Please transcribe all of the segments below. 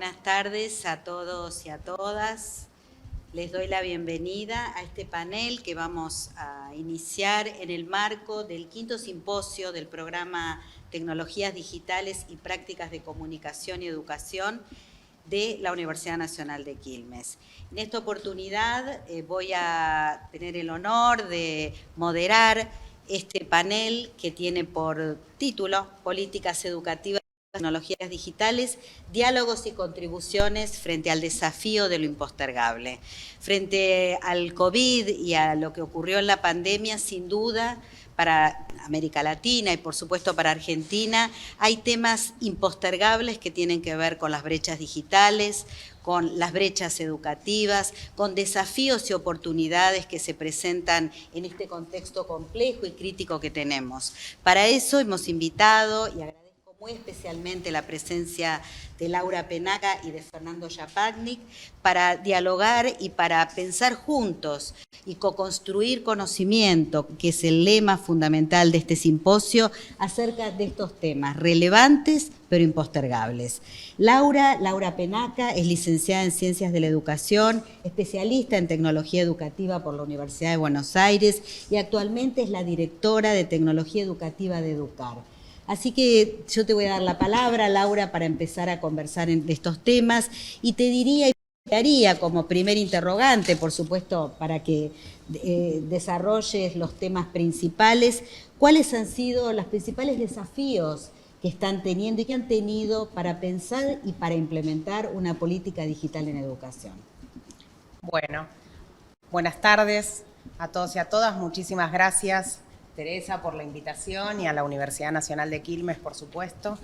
buenas tardes a todos y a todas. Les doy la bienvenida a este panel que vamos a iniciar en el marco del 5º simposio del programa Tecnologías Digitales y Prácticas de Comunicación y Educación de la Universidad Nacional de Quilmes. En esta oportunidad voy a tener el honor de moderar este panel que tiene por título Políticas Educativas y Tecnologías Digitales, diálogos y contribuciones frente al desafío de lo impostergable. Frente al COVID y a lo que ocurrió en la pandemia, sin duda, para América Latina y por supuesto para Argentina, hay temas impostergables que tienen que ver con las brechas digitales, con las brechas educativas, con desafíos y oportunidades que se presentan en este contexto complejo y crítico que tenemos. Para eso hemos invitado, y agradezco muy especialmente la presencia de Laura Penaca y de Fernando Yapagnik, para dialogar y para pensar juntos y co-construir conocimiento, que es el lema fundamental de este simposio, acerca de estos temas relevantes pero impostergables. Laura Penaca es licenciada en Ciencias de la Educación, especialista en Tecnología Educativa por la Universidad de Buenos Aires y actualmente es la directora de Tecnología Educativa de EDUCAR. Así que yo te voy a dar la palabra, Laura, para empezar a conversar de estos temas y te diría y haría como primer interrogante, por supuesto, para que desarrolles los temas principales, ¿cuáles han sido los principales desafíos que están teniendo y que han tenido para pensar y para implementar una política digital en educación? Bueno, buenas tardes a todos y a todas. Muchísimas gracias, Teresa, por la invitación y a la Universidad Nacional de Quilmes, por supuesto.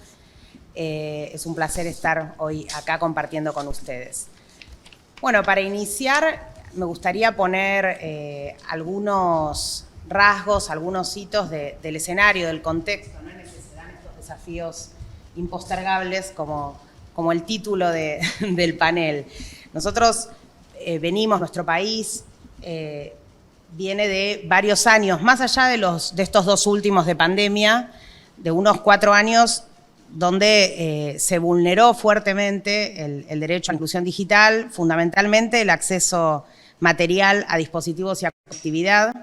Es un placer estar hoy acá compartiendo con ustedes. Bueno, para iniciar me gustaría poner algunos rasgos, algunos hitos del escenario, del contexto, ¿no? En el que se dan estos desafíos impostergables, como el título del panel. Nosotros nuestro país viene de varios años, más allá de estos dos últimos de pandemia, de unos 4 años donde se vulneró fuertemente el derecho a la inclusión digital, fundamentalmente el acceso material a dispositivos y a conectividad.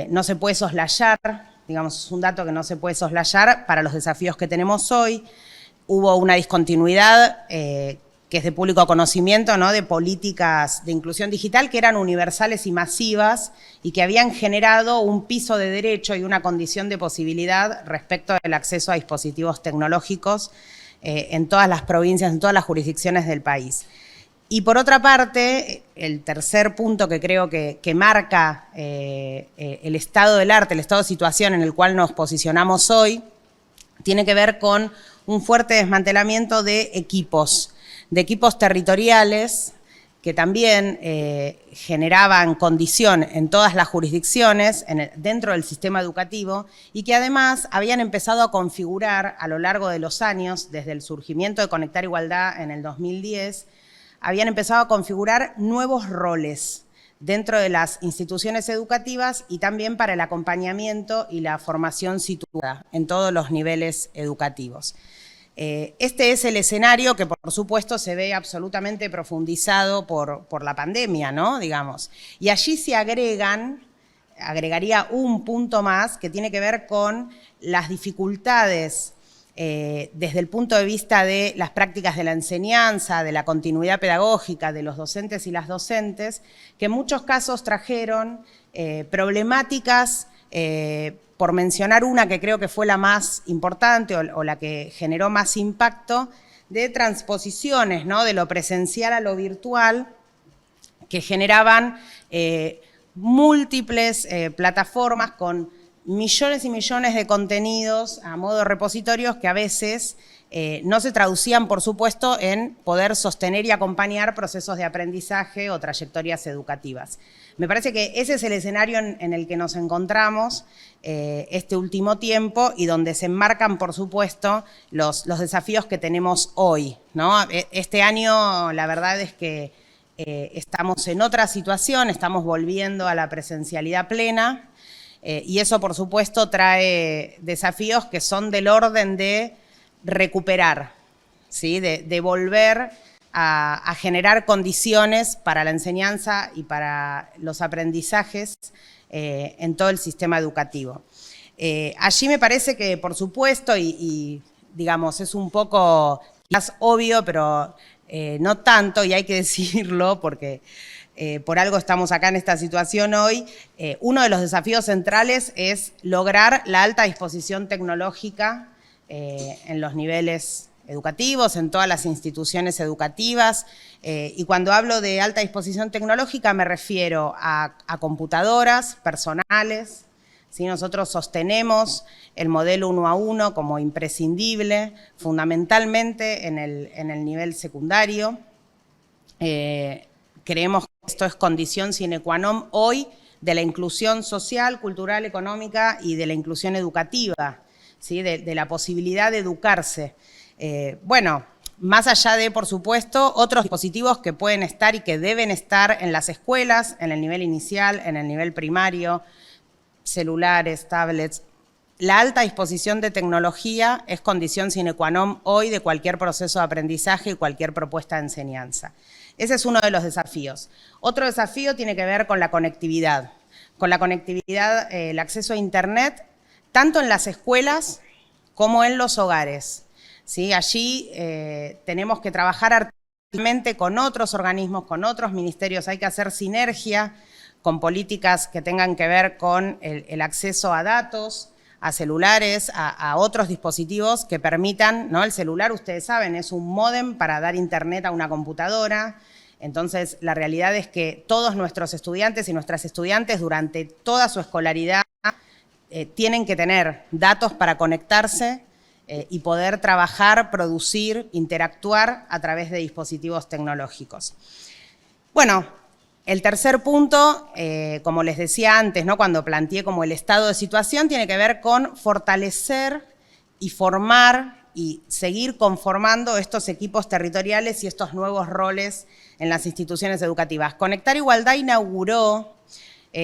No se puede soslayar, digamos, es un dato que no se puede soslayar para los desafíos que tenemos hoy. Hubo una discontinuidad que es de público conocimiento, ¿no?, de políticas de inclusión digital que eran universales y masivas y que habían generado un piso de derecho y una condición de posibilidad respecto del acceso a dispositivos tecnológicos en todas las provincias, en todas las jurisdicciones del país. Y por otra parte, el tercer punto que creo que marca el estado del arte, el estado de situación en el cual nos posicionamos hoy, tiene que ver con un fuerte desmantelamiento de equipos territoriales que también generaban condición en todas las jurisdicciones dentro del sistema educativo y que además habían empezado a configurar a lo largo de los años, desde el surgimiento de Conectar Igualdad en el 2010, habían empezado a configurar nuevos roles dentro de las instituciones educativas y también para el acompañamiento y la formación situada en todos los niveles educativos. Este es el escenario que, por supuesto, se ve absolutamente profundizado por la pandemia, ¿no?, digamos. Y allí se agregaría un punto más que tiene que ver con las dificultades desde el punto de vista de las prácticas de la enseñanza, de la continuidad pedagógica, de los docentes y las docentes, que en muchos casos trajeron problemáticas, por mencionar una que creo que fue la más importante o la que generó más impacto, de transposiciones, ¿no?, de lo presencial a lo virtual, que generaban múltiples plataformas con millones y millones de contenidos a modo de repositorios que a veces no se traducían, por supuesto, en poder sostener y acompañar procesos de aprendizaje o trayectorias educativas. Me parece que ese es el escenario en el que nos encontramos este último tiempo y donde se enmarcan, por supuesto, los desafíos que tenemos hoy, ¿no? Este año, la verdad es que estamos en otra situación, estamos volviendo a la presencialidad plena y eso, por supuesto, trae desafíos que son del orden de recuperar ¿sí? De volver a generar condiciones para la enseñanza y para los aprendizajes en todo el sistema educativo. Allí me parece que, por supuesto, y digamos, es un poco más obvio, pero no tanto, y hay que decirlo porque por algo estamos acá en esta situación hoy, uno de los desafíos centrales es lograr la alta disposición tecnológica en los niveles educativos, en todas las instituciones educativas, y cuando hablo de alta disposición tecnológica me refiero a computadoras personales, ¿sí? Nosotros sostenemos el modelo 1 a 1 como imprescindible, fundamentalmente en el nivel secundario. Creemos que esto es condición sine qua non hoy de la inclusión social, cultural, económica y de la inclusión educativa, ¿sí? De la posibilidad de educarse. Bueno, más allá de, por supuesto, otros dispositivos que pueden estar y que deben estar en las escuelas, en el nivel inicial, en el nivel primario, celulares, tablets. La alta disposición de tecnología es condición sine qua non hoy de cualquier proceso de aprendizaje y cualquier propuesta de enseñanza. Ese es uno de los desafíos. Otro desafío tiene que ver con la conectividad. Con la conectividad, el acceso a Internet, tanto en las escuelas como en los hogares. ¿Sí? Allí tenemos que trabajar articuladamente con otros organismos, con otros ministerios. Hay que hacer sinergia con políticas que tengan que ver con el acceso a datos, a celulares, a otros dispositivos que permitan, ¿no? El celular, ustedes saben, es un módem para dar internet a una computadora. Entonces, la realidad es que todos nuestros estudiantes y nuestras estudiantes durante toda su escolaridad tienen que tener datos para conectarse y poder trabajar, producir, interactuar a través de dispositivos tecnológicos. Bueno, el tercer punto, como les decía antes, ¿no? Cuando planteé como el estado de situación, tiene que ver con fortalecer y formar y seguir conformando estos equipos territoriales y estos nuevos roles en las instituciones educativas. Conectar Igualdad inauguró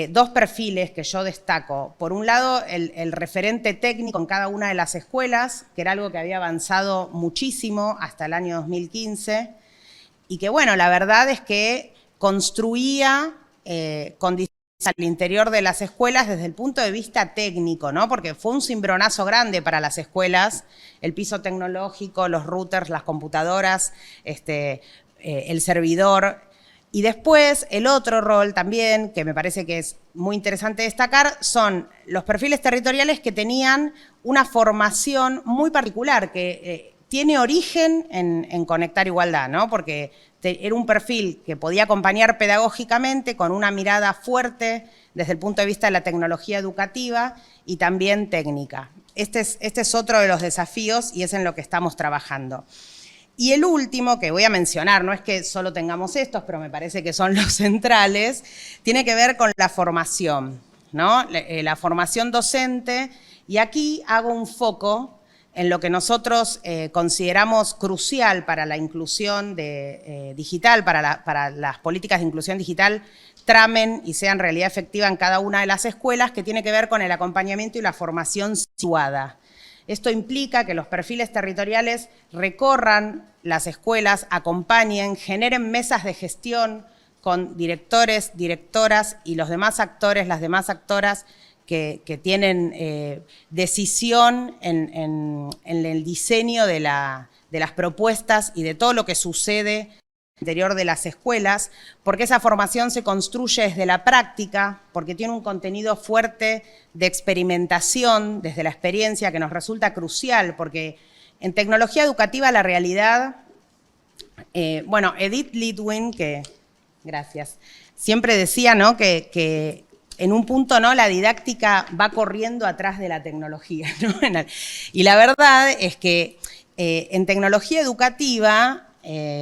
dos perfiles que yo destaco. Por un lado, el referente técnico en cada una de las escuelas, que era algo que había avanzado muchísimo hasta el año 2015, y que, bueno, la verdad es que construía condiciones al interior de las escuelas desde el punto de vista técnico, ¿no? Porque fue un cimbronazo grande para las escuelas, el piso tecnológico, los routers, las computadoras, el servidor. Y después, el otro rol también, que me parece que es muy interesante destacar, son los perfiles territoriales que tenían una formación muy particular, que tiene origen en Conectar Igualdad, ¿no? Porque era un perfil que podía acompañar pedagógicamente con una mirada fuerte desde el punto de vista de la tecnología educativa y también técnica. Este es otro de los desafíos y es en lo que estamos trabajando. Y el último que voy a mencionar, no es que solo tengamos estos, pero me parece que son los centrales, tiene que ver con la formación, ¿no? La formación docente, y aquí hago un foco en lo que nosotros consideramos crucial para la inclusión digital, para las políticas de inclusión digital, tramen y sean realidad efectiva en cada una de las escuelas, que tiene que ver con el acompañamiento y la formación situada. Esto implica que los perfiles territoriales recorran las escuelas, acompañen, generen mesas de gestión con directores, directoras y los demás actores, las demás actoras que tienen decisión en el diseño de las propuestas y de todo lo que sucede interior de las escuelas, porque esa formación se construye desde la práctica, porque tiene un contenido fuerte de experimentación desde la experiencia que nos resulta crucial, porque en tecnología educativa la realidad, bueno, Edith Litwin, gracias, siempre decía, ¿no?, que en un punto, ¿no?, la didáctica va corriendo atrás de la tecnología, ¿no? Y la verdad es que en tecnología educativa,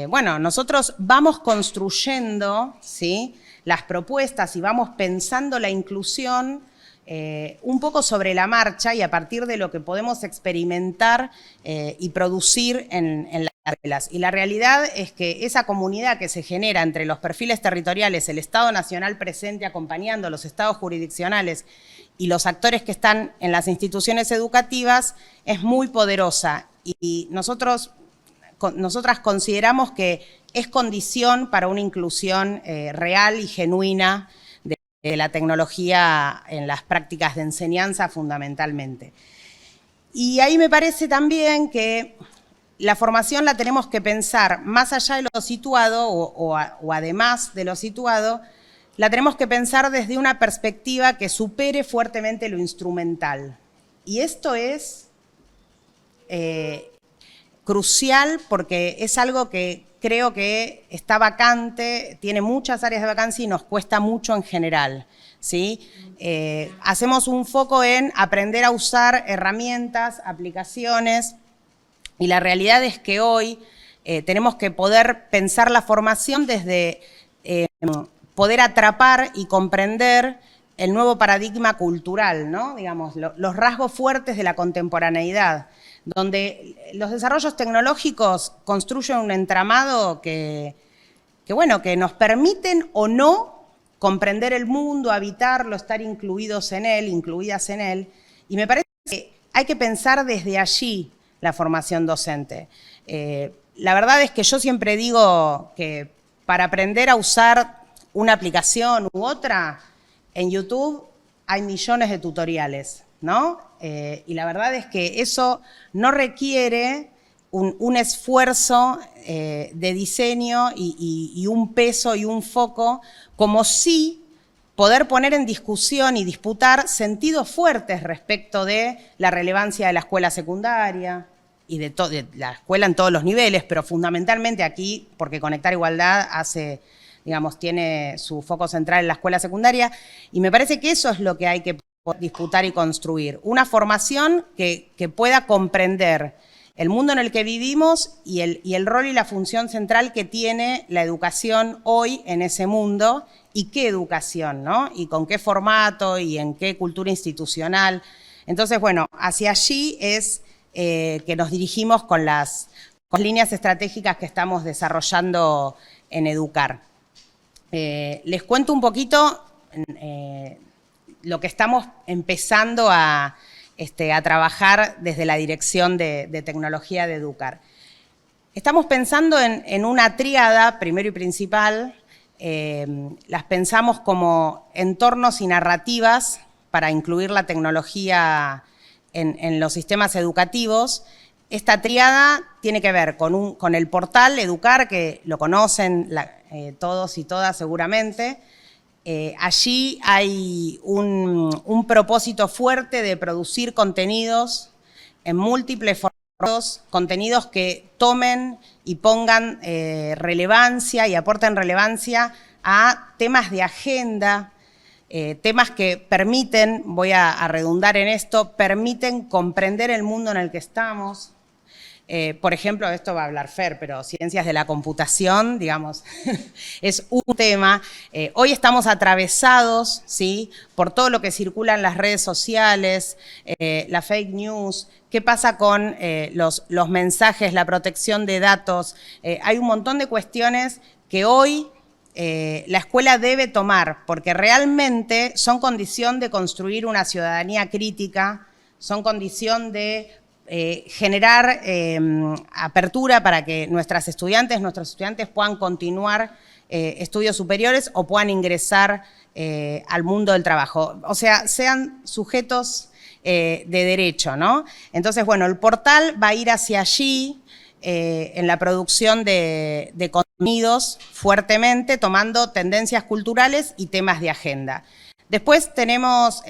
bueno, nosotros vamos construyendo, ¿sí?, las propuestas y vamos pensando la inclusión un poco sobre la marcha y a partir de lo que podemos experimentar y producir en las escuelas. Y la realidad es que esa comunidad que se genera entre los perfiles territoriales, el Estado Nacional presente acompañando los estados jurisdiccionales y los actores que están en las instituciones educativas es muy poderosa. Y nosotros nosotras consideramos que es condición para una inclusión real y genuina de la tecnología en las prácticas de enseñanza fundamentalmente. Y ahí me parece también que la formación la tenemos que pensar más allá de lo situado o además de lo situado, la tenemos que pensar desde una perspectiva que supere fuertemente lo instrumental. Y esto es crucial porque es algo que creo que está vacante, tiene muchas áreas de vacancia y nos cuesta mucho en general, ¿sí? Hacemos un foco en aprender a usar herramientas, aplicaciones, y la realidad es que hoy tenemos que poder pensar la formación desde poder atrapar y comprender el nuevo paradigma cultural, ¿no? Digamos, los rasgos fuertes de la contemporaneidad, donde los desarrollos tecnológicos construyen un entramado que nos permiten o no comprender el mundo, habitarlo, estar incluidas en él, y me parece que hay que pensar desde allí la formación docente. La verdad es que yo siempre digo que para aprender a usar una aplicación u otra, en YouTube hay millones de tutoriales, ¿no? Y la verdad es que eso no requiere un esfuerzo de diseño y un peso y un foco, como sí poder poner en discusión y disputar sentidos fuertes respecto de la relevancia de la escuela secundaria y de la escuela en todos los niveles, pero fundamentalmente aquí, porque Conectar Igualdad tiene su foco central en la escuela secundaria, y me parece que eso es lo que hay que disputar y construir. Una formación que pueda comprender el mundo en el que vivimos y el rol y la función central que tiene la educación hoy en ese mundo, y qué educación, ¿no? Y con qué formato y en qué cultura institucional. Entonces, bueno, hacia allí es que nos dirigimos con las líneas estratégicas que estamos desarrollando en Educar. Les cuento un poquito lo que estamos empezando a trabajar desde la Dirección de Tecnología de Educar. Estamos pensando en una tríada, primero y principal, las pensamos como entornos y narrativas para incluir la tecnología en los sistemas educativos. Esta tríada tiene que ver con el portal Educar, que lo conocen todos y todas seguramente. Allí hay un propósito fuerte de producir contenidos en múltiples formatos, contenidos que tomen y pongan relevancia y aporten relevancia a temas de agenda, temas que permiten, voy a redundar en esto, permiten comprender el mundo en el que estamos. Por ejemplo, esto va a hablar Fer, pero ciencias de la computación, digamos, es un tema. Hoy estamos atravesados, ¿sí?, por todo lo que circula en las redes sociales, la fake news, qué pasa con los mensajes, la protección de datos. Hay un montón de cuestiones que hoy la escuela debe tomar, porque realmente son condición de construir una ciudadanía crítica, son condición de generar apertura para que nuestros estudiantes puedan continuar estudios superiores o puedan ingresar al mundo del trabajo. O sea, sean sujetos de derecho, ¿no? Entonces, bueno, el portal va a ir hacia allí en la producción de contenidos fuertemente, tomando tendencias culturales y temas de agenda. Después tenemos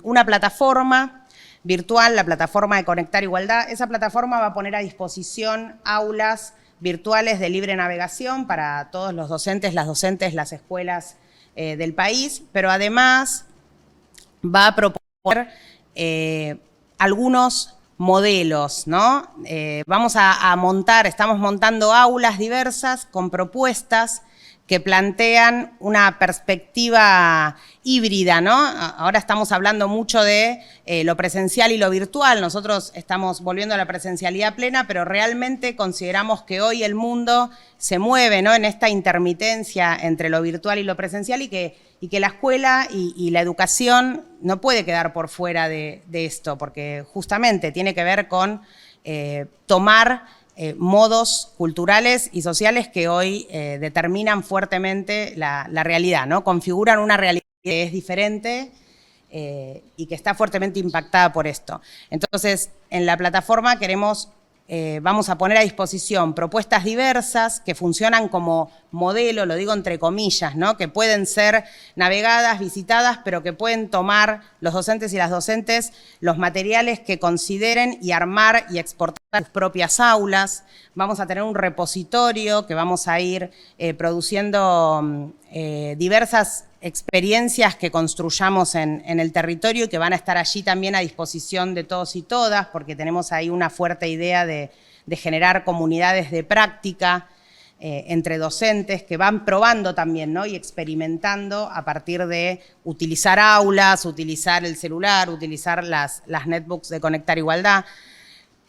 una plataforma virtual, la plataforma de Conectar Igualdad. Esa plataforma va a poner a disposición aulas virtuales de libre navegación para todos los docentes, las escuelas del país, pero además va a proponer algunos modelos, ¿no? Estamos montando aulas diversas con propuestas que plantean una perspectiva híbrida, ¿no? Ahora estamos hablando mucho de lo presencial y lo virtual. Nosotros estamos volviendo a la presencialidad plena, pero realmente consideramos que hoy el mundo se mueve, ¿no?, en esta intermitencia entre lo virtual y lo presencial, y que la escuela y la educación no puede quedar por fuera de esto, porque justamente tiene que ver con tomar modos culturales y sociales que hoy determinan fuertemente la realidad, ¿no? Configuran una realidad que es diferente y que está fuertemente impactada por esto. Entonces, en la plataforma vamos a poner a disposición propuestas diversas que funcionan como modelo, lo digo entre comillas, ¿no? Que pueden ser navegadas, visitadas, pero que pueden tomar los docentes y las docentes los materiales que consideren y armar y exportar a sus propias aulas. Vamos a tener un repositorio que vamos a ir produciendo diversas experiencias que construyamos en el territorio y que van a estar allí también a disposición de todos y todas, porque tenemos ahí una fuerte idea de generar comunidades de práctica entre docentes que van probando también, ¿no? Y experimentando a partir de utilizar aulas, utilizar el celular, utilizar las netbooks de Conectar Igualdad.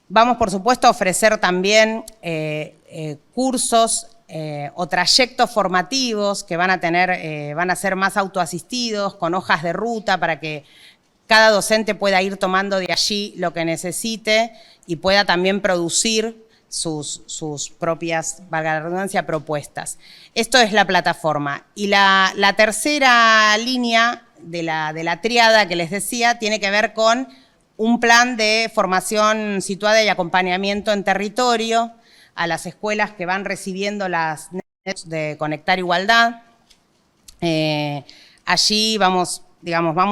Vamos, por supuesto, a ofrecer también cursos o trayectos formativos que van a ser más autoasistidos, con hojas de ruta para que cada docente pueda ir tomando de allí lo que necesite y pueda también producir sus propias, valga la redundancia, propuestas. Esto es la plataforma. Y la tercera línea de la tríada que les decía tiene que ver con un plan de formación situada y acompañamiento en territorio a las escuelas que van recibiendo las netbooks de Conectar Igualdad. Allí vamos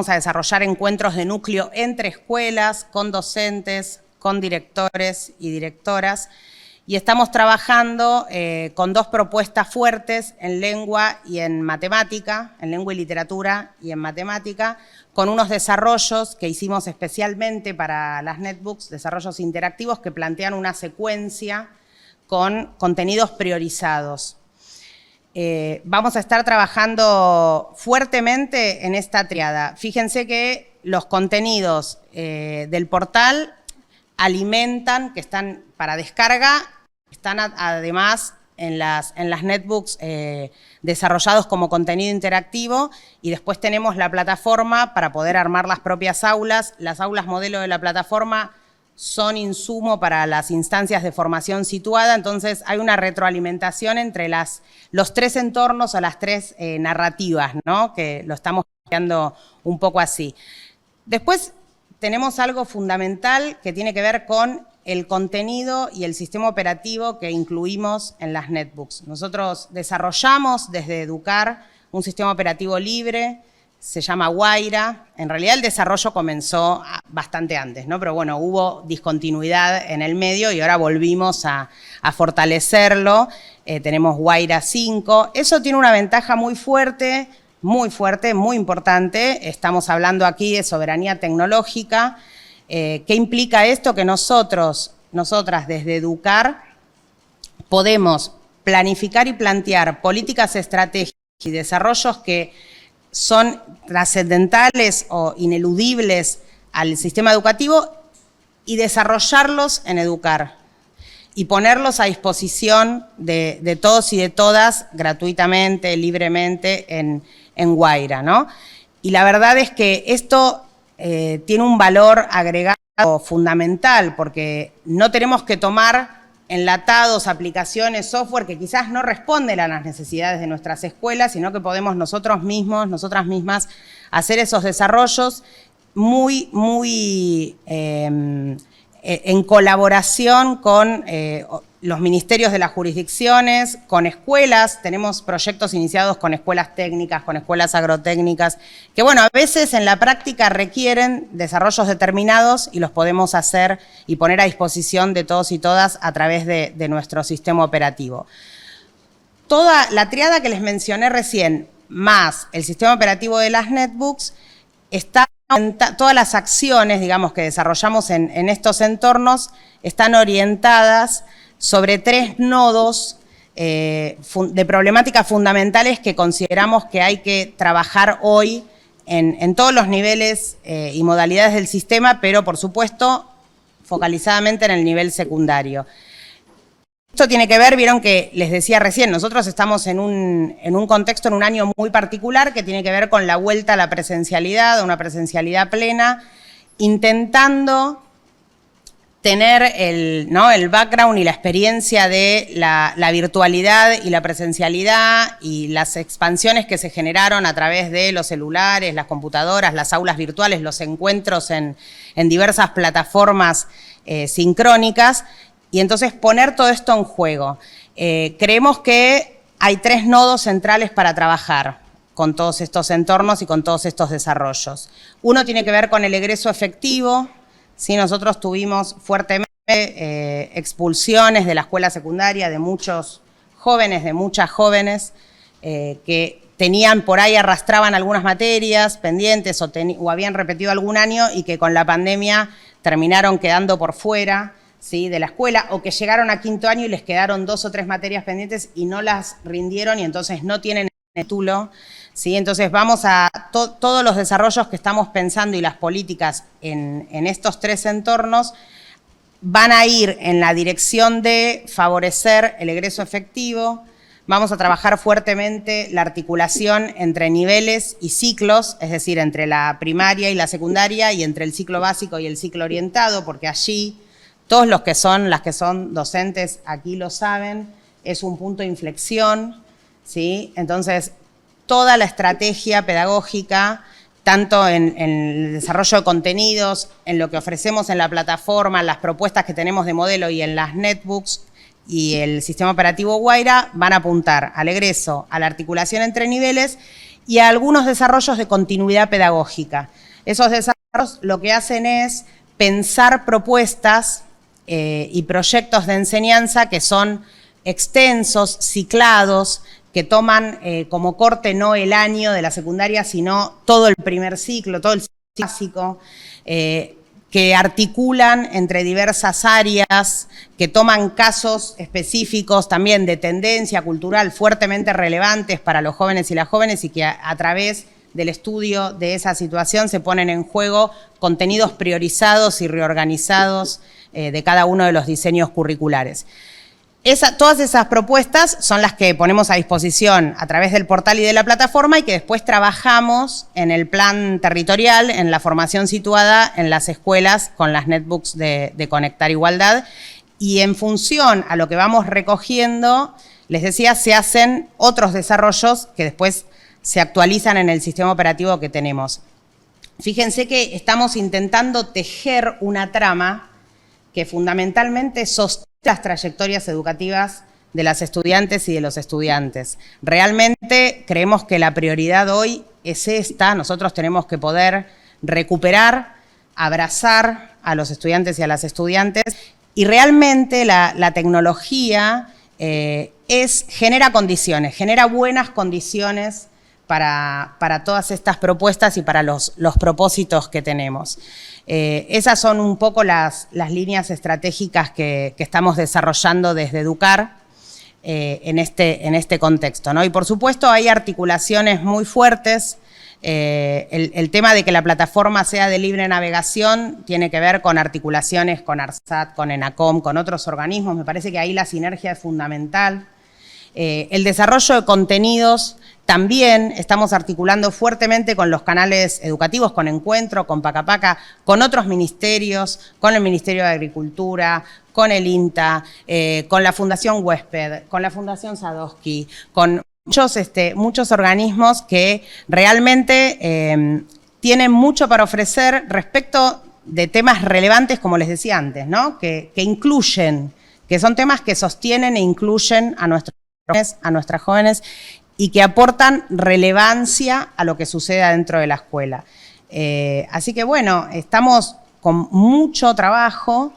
a desarrollar encuentros de núcleo entre escuelas, con docentes, con directores y directoras, y estamos trabajando con dos propuestas fuertes en lengua y en matemática, en lengua y literatura y en matemática, con unos desarrollos que hicimos especialmente para las netbooks, desarrollos interactivos que plantean una secuencia con contenidos priorizados. Vamos a estar trabajando fuertemente en esta triada. Fíjense que los contenidos del portal alimentan, que están para descarga, están además en las netbooks desarrollados como contenido interactivo, y después tenemos la plataforma para poder armar las propias aulas. Las aulas modelo de la plataforma son insumo para las instancias de formación situada, entonces hay una retroalimentación entre los tres entornos o las tres narrativas, ¿no? Que lo estamos viendo un poco así. Después tenemos algo fundamental que tiene que ver con el contenido y el sistema operativo que incluimos en las netbooks. Nosotros desarrollamos desde Educar un sistema operativo libre, se llama Guaira. En realidad el desarrollo comenzó bastante antes, ¿no? Pero bueno, hubo discontinuidad en el medio y ahora volvimos a fortalecerlo. Tenemos Guaira 5. Eso tiene una ventaja muy fuerte, muy importante. Estamos hablando aquí de soberanía tecnológica. ¿Qué implica esto? Que nosotras desde Educar podemos planificar y plantear políticas estratégicas y desarrollos que son trascendentales o ineludibles al sistema educativo y desarrollarlos en Educar y ponerlos a disposición de todos y de todas gratuitamente, libremente en Guaira, ¿no? Y la verdad es que esto tiene un valor agregado fundamental, porque no tenemos que tomar enlatados, aplicaciones, software que quizás no responden a las necesidades de nuestras escuelas, sino que podemos nosotros mismos, nosotras mismas, hacer esos desarrollos muy en colaboración con los ministerios de las jurisdicciones, con escuelas. Tenemos proyectos iniciados con escuelas técnicas, con escuelas agrotécnicas, que bueno, a veces en la práctica requieren desarrollos determinados y los podemos hacer y poner a disposición de todos y todas a través de nuestro sistema operativo. Toda la triada que les mencioné recién, más el sistema operativo de las netbooks, todas las acciones, digamos, que desarrollamos en estos entornos están orientadas sobre tres nodos de problemáticas fundamentales que consideramos que hay que trabajar hoy en todos los niveles y modalidades del sistema, pero por supuesto focalizadamente en el nivel secundario. Esto tiene que ver, vieron que les decía recién, nosotros estamos en un contexto, en un año muy particular que tiene que ver con la vuelta a la presencialidad, a una presencialidad plena, intentando tener el background y la experiencia de la virtualidad y la presencialidad y las expansiones que se generaron a través de los celulares, las computadoras, las aulas virtuales, los encuentros en diversas plataformas sincrónicas, y entonces poner todo esto en juego. Creemos que hay 3 nodos centrales para trabajar con todos estos entornos y con todos estos desarrollos. Uno tiene que ver con el egreso efectivo. Sí, nosotros tuvimos fuertemente expulsiones de la escuela secundaria de muchos jóvenes, de muchas jóvenes que tenían por ahí, arrastraban algunas materias pendientes o habían repetido algún año y que con la pandemia terminaron quedando por fuera, ¿sí?, de la escuela, o que llegaron a 5º año y les quedaron 2 o 3 materias pendientes y no las rindieron y entonces no tienen el título. ¿Sí? Entonces vamos a todos los desarrollos que estamos pensando y las políticas en estos 3 entornos van a ir en la dirección de favorecer el egreso efectivo. Vamos a trabajar fuertemente la articulación entre niveles y ciclos, es decir, entre la primaria y la secundaria y entre el ciclo básico y el ciclo orientado, porque allí todos las que son docentes aquí lo saben, es un punto de inflexión, ¿sí? Entonces, toda la estrategia pedagógica, tanto en el desarrollo de contenidos, en lo que ofrecemos en la plataforma, en las propuestas que tenemos de modelo y en las netbooks y el sistema operativo Guaira, van a apuntar al egreso, a la articulación entre niveles y a algunos desarrollos de continuidad pedagógica. Esos desarrollos lo que hacen es pensar propuestas y proyectos de enseñanza que son extensos, ciclados, que toman como corte no el año de la secundaria, sino todo el primer ciclo, todo el ciclo básico, que articulan entre diversas áreas, que toman casos específicos también de tendencia cultural fuertemente relevantes para los jóvenes y las jóvenes y que a través del estudio de esa situación se ponen en juego contenidos priorizados y reorganizados de cada uno de los diseños curriculares. Todas esas propuestas son las que ponemos a disposición a través del portal y de la plataforma y que después trabajamos en el plan territorial, en la formación situada en las escuelas con las netbooks de Conectar Igualdad. Y en función a lo que vamos recogiendo, les decía, se hacen otros desarrollos que después se actualizan en el sistema operativo que tenemos. Fíjense que estamos intentando tejer una trama que fundamentalmente sostiene las trayectorias educativas de las estudiantes y de los estudiantes. Realmente creemos que la prioridad hoy es esta. Nosotros tenemos que poder recuperar, abrazar a los estudiantes y a las estudiantes y realmente la tecnología genera condiciones, genera buenas condiciones para todas estas propuestas y para los propósitos que tenemos. Esas son un poco las líneas estratégicas que estamos desarrollando desde Educar en este contexto, ¿no? Y por supuesto hay articulaciones muy fuertes. El tema de que la plataforma sea de libre navegación tiene que ver con articulaciones con ARSAT, con ENACOM, con otros organismos. Me parece que ahí la sinergia es fundamental. El desarrollo de contenidos también estamos articulando fuertemente con los canales educativos, con Encuentro, con Pacapaca, con otros ministerios, con el Ministerio de Agricultura, con el INTA, con la Fundación Huésped, con la Fundación Sadowski, con muchos organismos que realmente tienen mucho para ofrecer respecto de temas relevantes, como les decía antes, ¿no? Que incluyen, que son temas que sostienen e incluyen a nuestras jóvenes y que aportan relevancia a lo que sucede dentro de la escuela. Así que bueno, estamos con mucho trabajo.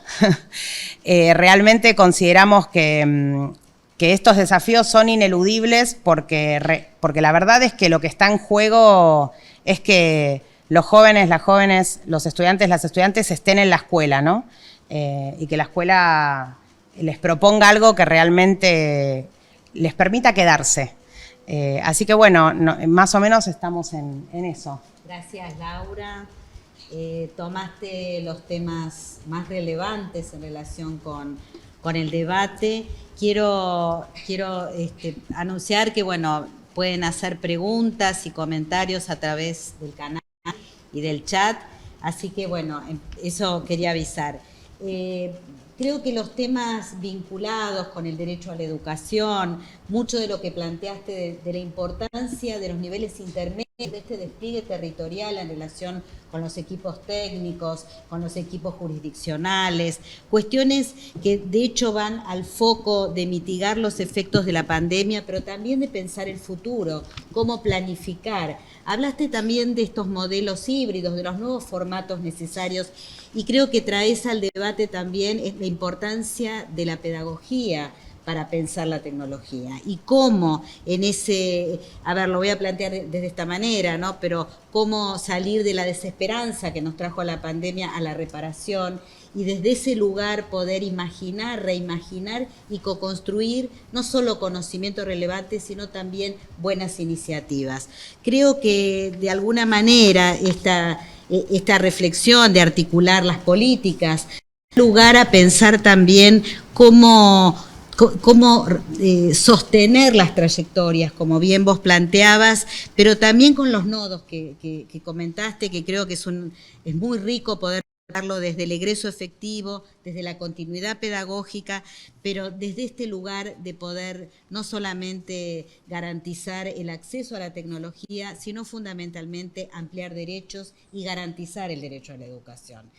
Realmente consideramos que estos desafíos son ineludibles porque la verdad es que lo que está en juego es que los jóvenes, las jóvenes, los estudiantes, las estudiantes estén en la escuela, ¿no? Y que la escuela les proponga algo que realmente les permita quedarse. Así que bueno, más o menos estamos en eso. Gracias, Laura. Tomaste los temas más relevantes en relación con el debate. Quiero anunciar que bueno, pueden hacer preguntas y comentarios a través del canal y del chat. Así que bueno, eso quería avisar. Creo que los temas vinculados con el derecho a la educación, mucho de lo que planteaste de la importancia de los niveles intermedios, de este despliegue territorial en relación con los equipos técnicos, con los equipos jurisdiccionales, cuestiones que de hecho van al foco de mitigar los efectos de la pandemia, pero también de pensar el futuro, cómo planificar. Hablaste también de estos modelos híbridos, de los nuevos formatos necesarios, y creo que traes al debate también la importancia de la pedagogía para pensar la tecnología y cómo en ese, a ver, lo voy a plantear desde esta manera, ¿no? Pero cómo salir de la desesperanza que nos trajo la pandemia a la reparación y desde ese lugar poder imaginar, reimaginar y co-construir no solo conocimiento relevante, sino también buenas iniciativas. Creo que de alguna manera esta reflexión de articular las políticas da lugar a pensar también cómo sostener las trayectorias, como bien vos planteabas, pero también con los nodos que comentaste, que creo que es muy rico poder hablarlo desde el egreso efectivo, desde la continuidad pedagógica, pero desde este lugar de poder no solamente garantizar el acceso a la tecnología, sino fundamentalmente ampliar derechos y garantizar el derecho a la educación.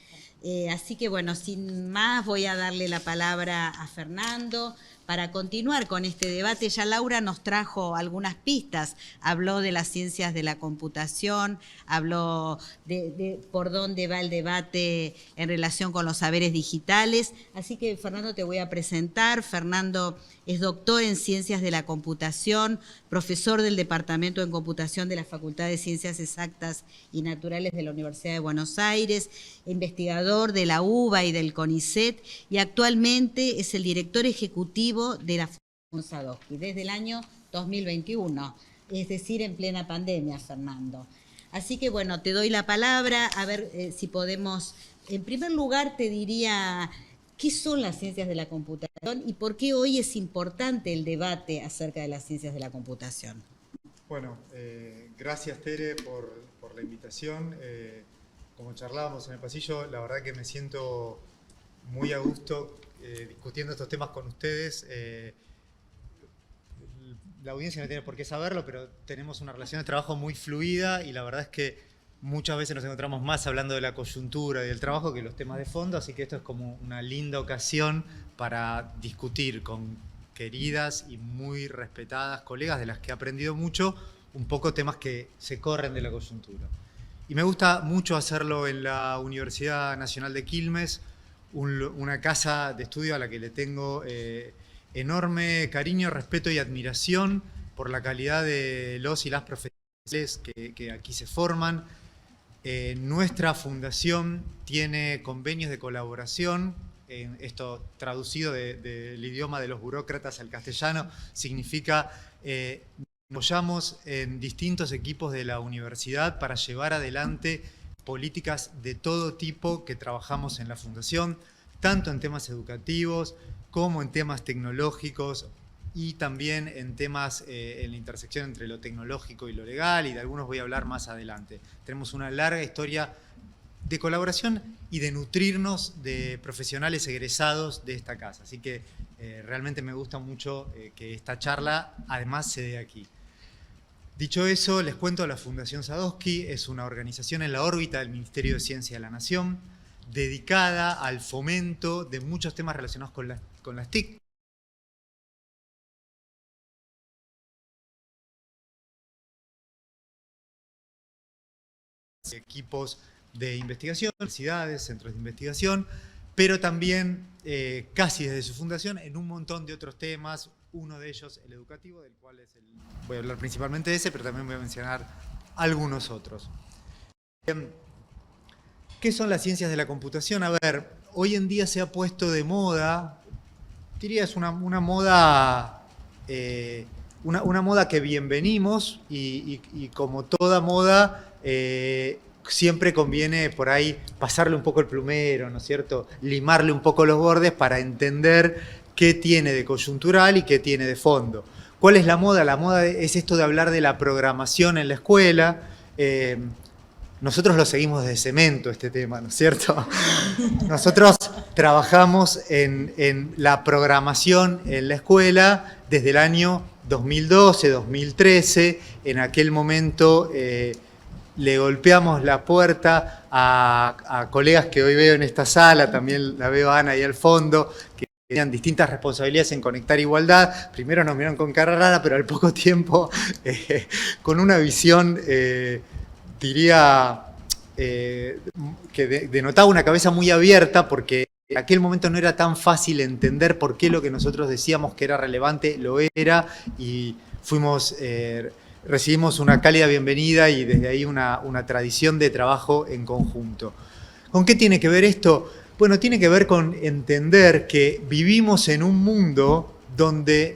Así que bueno, sin más voy a darle la palabra a Fernando para continuar con este debate. Ya Laura nos trajo algunas pistas, habló de las ciencias de la computación, habló de por dónde va el debate en relación con los saberes digitales, así que Fernando te voy a presentar. Fernando es doctor en Ciencias de la Computación, profesor del Departamento en Computación de la Facultad de Ciencias Exactas y Naturales de la Universidad de Buenos Aires, investigador de la UBA y del CONICET, y actualmente es el director ejecutivo de la Fundación Sadowski desde el año 2021, es decir, en plena pandemia, Fernando. Así que bueno, te doy la palabra, a ver si podemos, en primer lugar te diría, ¿qué son las ciencias de la computación y por qué hoy es importante el debate acerca de las ciencias de la computación? Bueno, gracias Tere por la invitación. Como charlábamos en el pasillo, la verdad que me siento muy a gusto discutiendo estos temas con ustedes. La audiencia no tiene por qué saberlo, pero tenemos una relación de trabajo muy fluida y la verdad es que muchas veces nos encontramos más hablando de la coyuntura y del trabajo que los temas de fondo, así que esto es como una linda ocasión para discutir con queridas y muy respetadas colegas de las que he aprendido mucho, un poco temas que se corren de la coyuntura. Y me gusta mucho hacerlo en la Universidad Nacional de Quilmes, una casa de estudio a la que le tengo enorme cariño, respeto y admiración por la calidad de los y las profesionales que aquí se forman. Nuestra fundación tiene convenios de colaboración, esto traducido del idioma de los burócratas al castellano, significa apoyamos en distintos equipos de la universidad para llevar adelante políticas de todo tipo que trabajamos en la fundación, tanto en temas educativos como en temas tecnológicos y también en temas en la intersección entre lo tecnológico y lo legal, y de algunos voy a hablar más adelante. Tenemos una larga historia de colaboración y de nutrirnos de profesionales egresados de esta casa. Así que realmente me gusta mucho que esta charla además se dé aquí. Dicho eso, les cuento, la Fundación Sadowski es una organización en la órbita del Ministerio de Ciencia de la Nación, dedicada al fomento de muchos temas relacionados con las TIC. Equipos de investigación, universidades, centros de investigación, pero también casi desde su fundación en un montón de otros temas, uno de ellos el educativo, del cual voy a hablar principalmente de ese, pero también voy a mencionar algunos otros. ¿Qué son las ciencias de la computación? A ver, hoy en día se ha puesto de moda, diría es una moda que bienvenimos y como toda moda siempre conviene por ahí pasarle un poco el plumero, ¿no es cierto? Limarle un poco los bordes para entender qué tiene de coyuntural y qué tiene de fondo. ¿Cuál es la moda? La moda es esto de hablar de la programación en la escuela. nosotros lo seguimos de cemento este tema, ¿no es cierto? Nosotros trabajamos en la programación en la escuela desde el año 2012, 2013. En aquel momento le golpeamos la puerta a colegas que hoy veo en esta sala, también la veo a Ana ahí al fondo, que tenían distintas responsabilidades en Conectar Igualdad. Primero nos miraron con cara rara, pero al poco tiempo con una visión, diría, que denotaba una cabeza muy abierta, porque en aquel momento no era tan fácil entender por qué lo que nosotros decíamos que era relevante lo era, y recibimos una cálida bienvenida y desde ahí una tradición de trabajo en conjunto. ¿Con qué tiene que ver esto? Bueno, tiene que ver con entender que vivimos en un mundo donde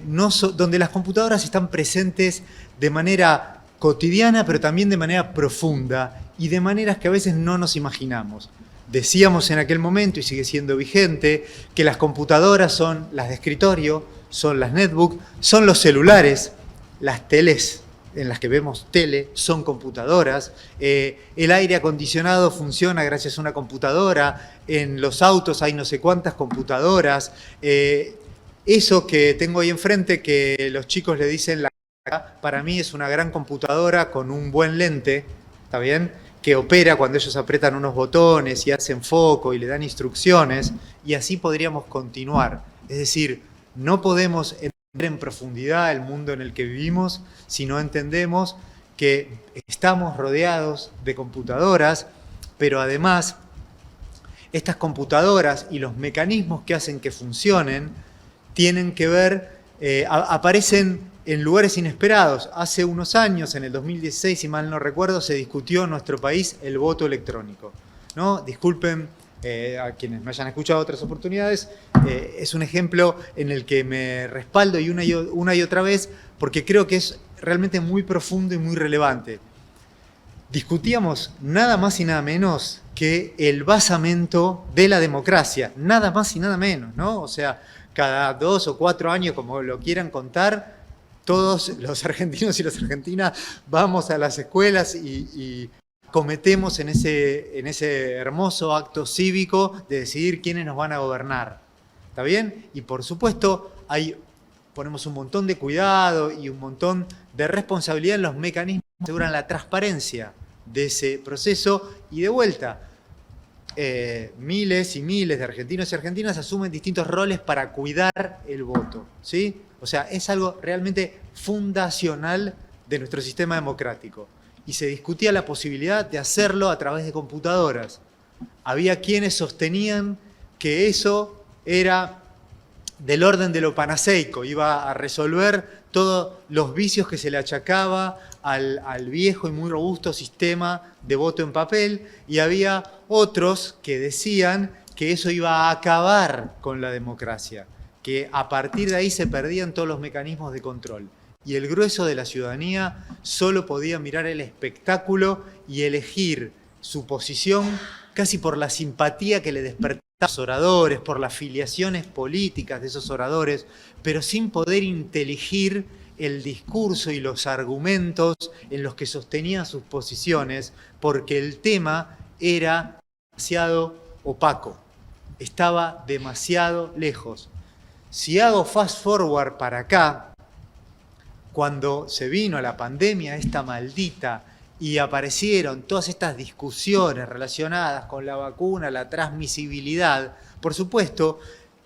las computadoras están presentes de manera cotidiana, pero también de manera profunda y de maneras que a veces no nos imaginamos. Decíamos en aquel momento, y sigue siendo vigente, que las computadoras son las de escritorio, son las netbooks, son los celulares, las teles en las que vemos tele, son computadoras, el aire acondicionado funciona gracias a una computadora, en los autos hay no sé cuántas computadoras, eso que tengo ahí enfrente, que los chicos le dicen la cámara, para mí es una gran computadora con un buen lente, ¿está bien?, que opera cuando ellos apretan unos botones y hacen foco y le dan instrucciones, y así podríamos continuar. Es decir, no podemos entender en profundidad el mundo en el que vivimos si no entendemos que estamos rodeados de computadoras, pero además estas computadoras y los mecanismos que hacen que funcionen tienen que ver, aparecen en lugares inesperados. Hace unos años, en el 2016, si mal no recuerdo, se discutió en nuestro país el voto electrónico, ¿no? Disculpen a quienes me hayan escuchado otras oportunidades, es un ejemplo en el que me respaldo y una y otra vez, porque creo que es realmente muy profundo y muy relevante. Discutíamos nada más y nada menos que el basamento de la democracia, nada más y nada menos, ¿no? O sea, cada 2 o 4 años, como lo quieran contar, todos los argentinos y las argentinas vamos a las escuelas y cometemos en ese hermoso acto cívico de decidir quiénes nos van a gobernar. ¿Está bien? Y por supuesto, ponemos un montón de cuidado y un montón de responsabilidad en los mecanismos que aseguran la transparencia de ese proceso. Y de vuelta, miles y miles de argentinos y argentinas asumen distintos roles para cuidar el voto, ¿sí? O sea, es algo realmente fundacional de nuestro sistema democrático. Y se discutía la posibilidad de hacerlo a través de computadoras. Había quienes sostenían que eso era del orden de lo panaceico, iba a resolver todos los vicios que se le achacaba al viejo y muy robusto sistema de voto en papel, y había otros que decían que eso iba a acabar con la democracia, que a partir de ahí se perdían todos los mecanismos de control. Y el grueso de la ciudadanía solo podía mirar el espectáculo y elegir su posición casi por la simpatía que le despertaban los oradores, por las filiaciones políticas de esos oradores, pero sin poder inteligir el discurso y los argumentos en los que sostenían sus posiciones, porque el tema era demasiado opaco, estaba demasiado lejos. Si hago fast forward para acá, cuando se vino la pandemia esta maldita y aparecieron todas estas discusiones relacionadas con la vacuna, la transmisibilidad, por supuesto,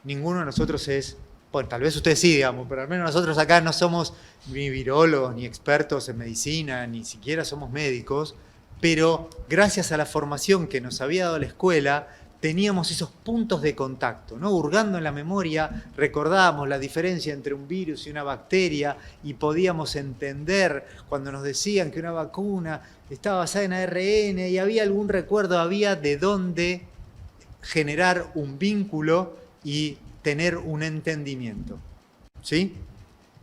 ninguno de nosotros es, bueno, tal vez ustedes sí, digamos, pero al menos nosotros acá no somos ni virólogos, ni expertos en medicina, ni siquiera somos médicos, pero gracias a la formación que nos había dado la escuela, teníamos esos puntos de contacto, ¿no? Hurgando en la memoria, recordábamos la diferencia entre un virus y una bacteria y podíamos entender cuando nos decían que una vacuna estaba basada en ARN y había algún recuerdo, había de dónde generar un vínculo y tener un entendimiento, ¿sí?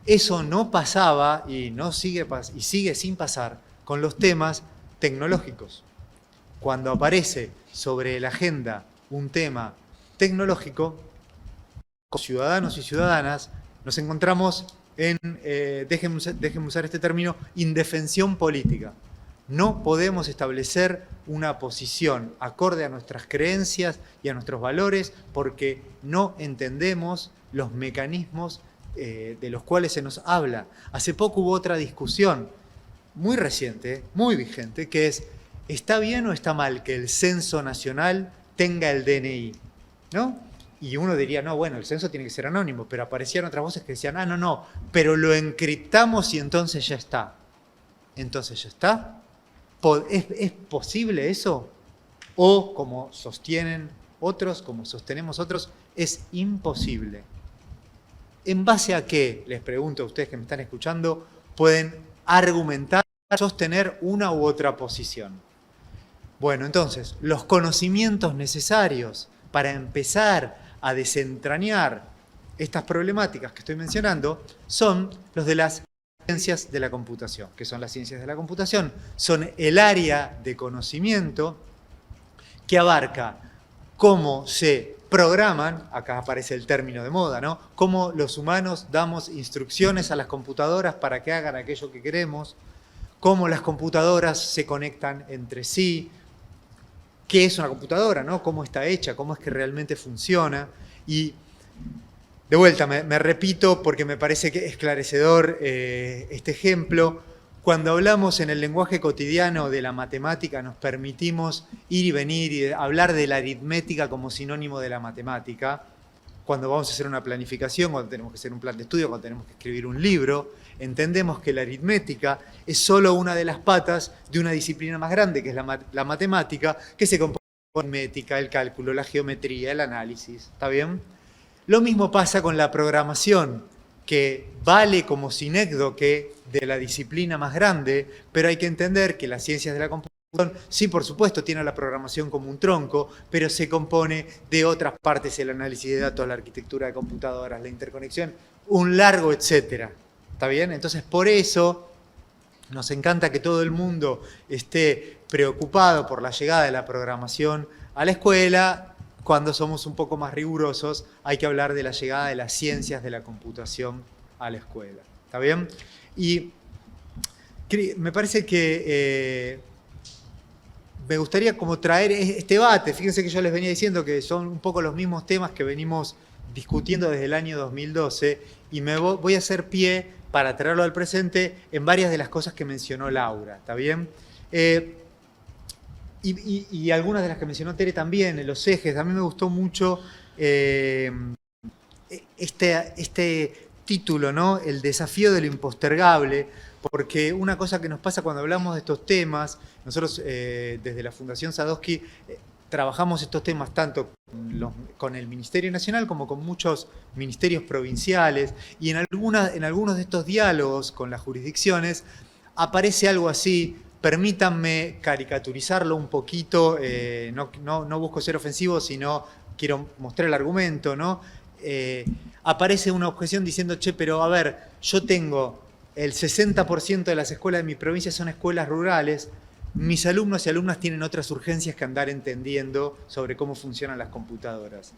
Eso no pasaba y sigue sin pasar con los temas tecnológicos. Cuando aparece sobre la agenda un tema tecnológico, como ciudadanos y ciudadanas, nos encontramos en, déjenme usar este término, indefensión política. No podemos establecer una posición acorde a nuestras creencias y a nuestros valores porque no entendemos los mecanismos de los cuales se nos habla. Hace poco hubo otra discusión muy reciente, muy vigente, que es, ¿está bien o está mal que el censo nacional tenga el DNI? ¿No? Y uno diría, no, bueno, el censo tiene que ser anónimo, pero aparecían otras voces que decían, no, pero lo encriptamos y entonces ya está. ¿Entonces ya está? ¿Es posible eso? O, como sostienen otros, como sostenemos otros, es imposible. ¿En base a qué, les pregunto a ustedes que me están escuchando, pueden argumentar, sostener una u otra posición? Bueno, entonces, los conocimientos necesarios para empezar a desentrañar estas problemáticas que estoy mencionando son los de las ciencias de la computación. ¿Qué son las ciencias de la computación? Son el área de conocimiento que abarca cómo se programan, acá aparece el término de moda, ¿no? Cómo los humanos damos instrucciones a las computadoras para que hagan aquello que queremos, cómo las computadoras se conectan entre sí, qué es una computadora, ¿no? Cómo está hecha, cómo es que realmente funciona. Y de vuelta, me repito porque me parece que es esclarecedor este ejemplo. Cuando hablamos en el lenguaje cotidiano de la matemática, nos permitimos ir y venir y hablar de la aritmética como sinónimo de la matemática. Cuando vamos a hacer una planificación, cuando tenemos que hacer un plan de estudio, cuando tenemos que escribir un libro, entendemos que la aritmética es solo una de las patas de una disciplina más grande, que es la matemática, que se compone de la aritmética, el cálculo, la geometría, el análisis. ¿Está bien? Lo mismo pasa con la programación, que vale como sinécdoque de la disciplina más grande, pero hay que entender que las ciencias de la computación, sí, por supuesto, tienen la programación como un tronco, pero se compone de otras partes, el análisis de datos, la arquitectura de computadoras, la interconexión, un largo etcétera. ¿Está bien? Entonces, por eso nos encanta que todo el mundo esté preocupado por la llegada de la programación a la escuela. Cuando somos un poco más rigurosos, hay que hablar de la llegada de las ciencias de la computación a la escuela. ¿Está bien? Y me parece que me gustaría como traer este debate. Fíjense que yo les venía diciendo que son un poco los mismos temas que venimos discutiendo desde el año 2012 y me voy a hacer pie para traerlo al presente en varias de las cosas que mencionó Laura. ¿Está bien? Y algunas de las que mencionó Tere también, en los ejes. A mí me gustó mucho este título, ¿no? El desafío de lo impostergable, porque una cosa que nos pasa cuando hablamos de estos temas, nosotros desde la Fundación Sadowski trabajamos estos temas tanto con el Ministerio Nacional como con muchos ministerios provinciales, y en algunos de estos diálogos con las jurisdicciones aparece algo así. Permítanme caricaturizarlo un poquito, no busco ser ofensivo, sino quiero mostrar el argumento, ¿no? Aparece una objeción diciendo, che, pero a ver, yo tengo el 60% de las escuelas de mi provincia son escuelas rurales, mis alumnos y alumnas tienen otras urgencias que andar entendiendo sobre cómo funcionan las computadoras.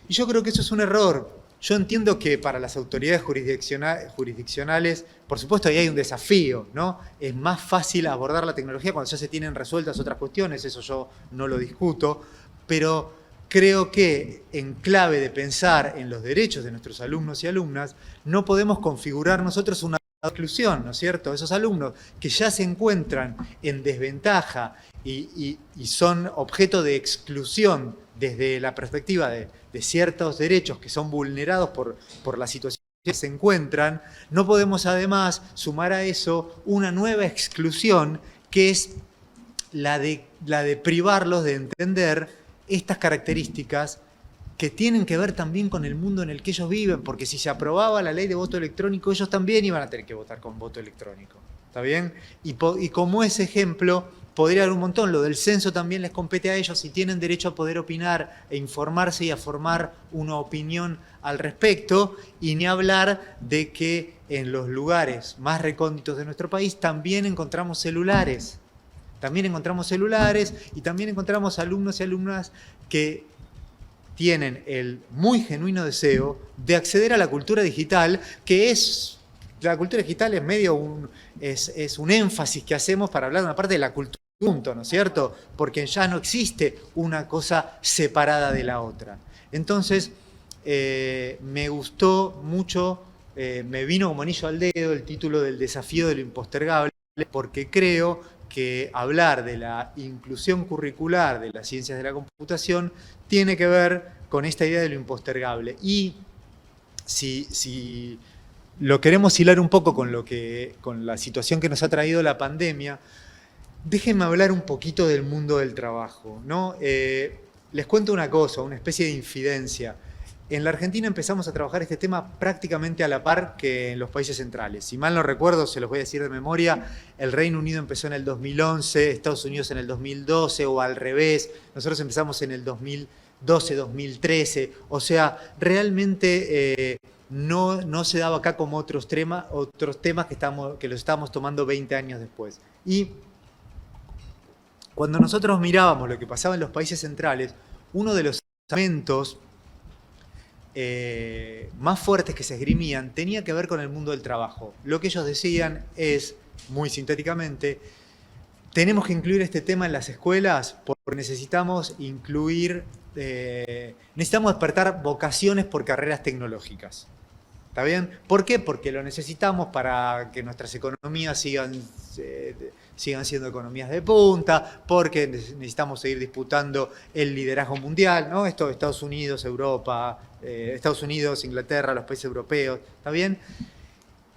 Y yo creo que eso es un error. Yo entiendo que para las autoridades jurisdiccionales, por supuesto, ahí hay un desafío, ¿no? Es más fácil abordar la tecnología cuando ya se tienen resueltas otras cuestiones, eso yo no lo discuto, pero creo que en clave de pensar en los derechos de nuestros alumnos y alumnas, no podemos configurar nosotros una exclusión, ¿no es cierto? Esos alumnos que ya se encuentran en desventaja y son objeto de exclusión desde la perspectiva de ciertos derechos que son vulnerados por la situación que se encuentran, no podemos además sumar a eso una nueva exclusión que es la de privarlos de entender estas características que tienen que ver también con el mundo en el que ellos viven, porque si se aprobaba la ley de voto electrónico, ellos también iban a tener que votar con voto electrónico. ¿Está bien? Y como ese ejemplo, podría haber un montón. Lo del censo también les compete a ellos y tienen derecho a poder opinar e informarse y a formar una opinión al respecto. Y ni hablar de que en los lugares más recónditos de nuestro país también encontramos celulares. También encontramos celulares y también encontramos alumnos y alumnas que tienen el muy genuino deseo de acceder a la cultura digital, que es la cultura digital es medio es un énfasis que hacemos para hablar de una parte de la cultura, ¿no es cierto? Porque ya no existe una cosa separada de la otra. Entonces, me gustó mucho, me vino como anillo al dedo el título del desafío de lo impostergable, porque creo que hablar de la inclusión curricular de las ciencias de la computación tiene que ver con esta idea de lo impostergable. Y si lo queremos hilar un poco con la situación que nos ha traído la pandemia, déjenme hablar un poquito del mundo del trabajo, ¿no? Les cuento una cosa, una especie de infidencia. En la Argentina empezamos a trabajar este tema prácticamente a la par que en los países centrales. Si mal no recuerdo, se los voy a decir de memoria, el Reino Unido empezó en el 2011, Estados Unidos en el 2012 o al revés. Nosotros empezamos en el 2012, 2013. O sea, realmente no se daba acá como otros temas que los estábamos tomando 20 años después. Y cuando nosotros mirábamos lo que pasaba en los países centrales, uno de los argumentos más fuertes que se esgrimían tenía que ver con el mundo del trabajo. Lo que ellos decían es, muy sintéticamente, tenemos que incluir este tema en las escuelas porque necesitamos necesitamos despertar vocaciones por carreras tecnológicas. ¿Está bien? ¿Por qué? Porque lo necesitamos para que nuestras economías sigan siendo economías de punta, porque necesitamos seguir disputando el liderazgo mundial, ¿no? Esto de Estados Unidos, Europa, Estados Unidos, Inglaterra, los países europeos, ¿está bien?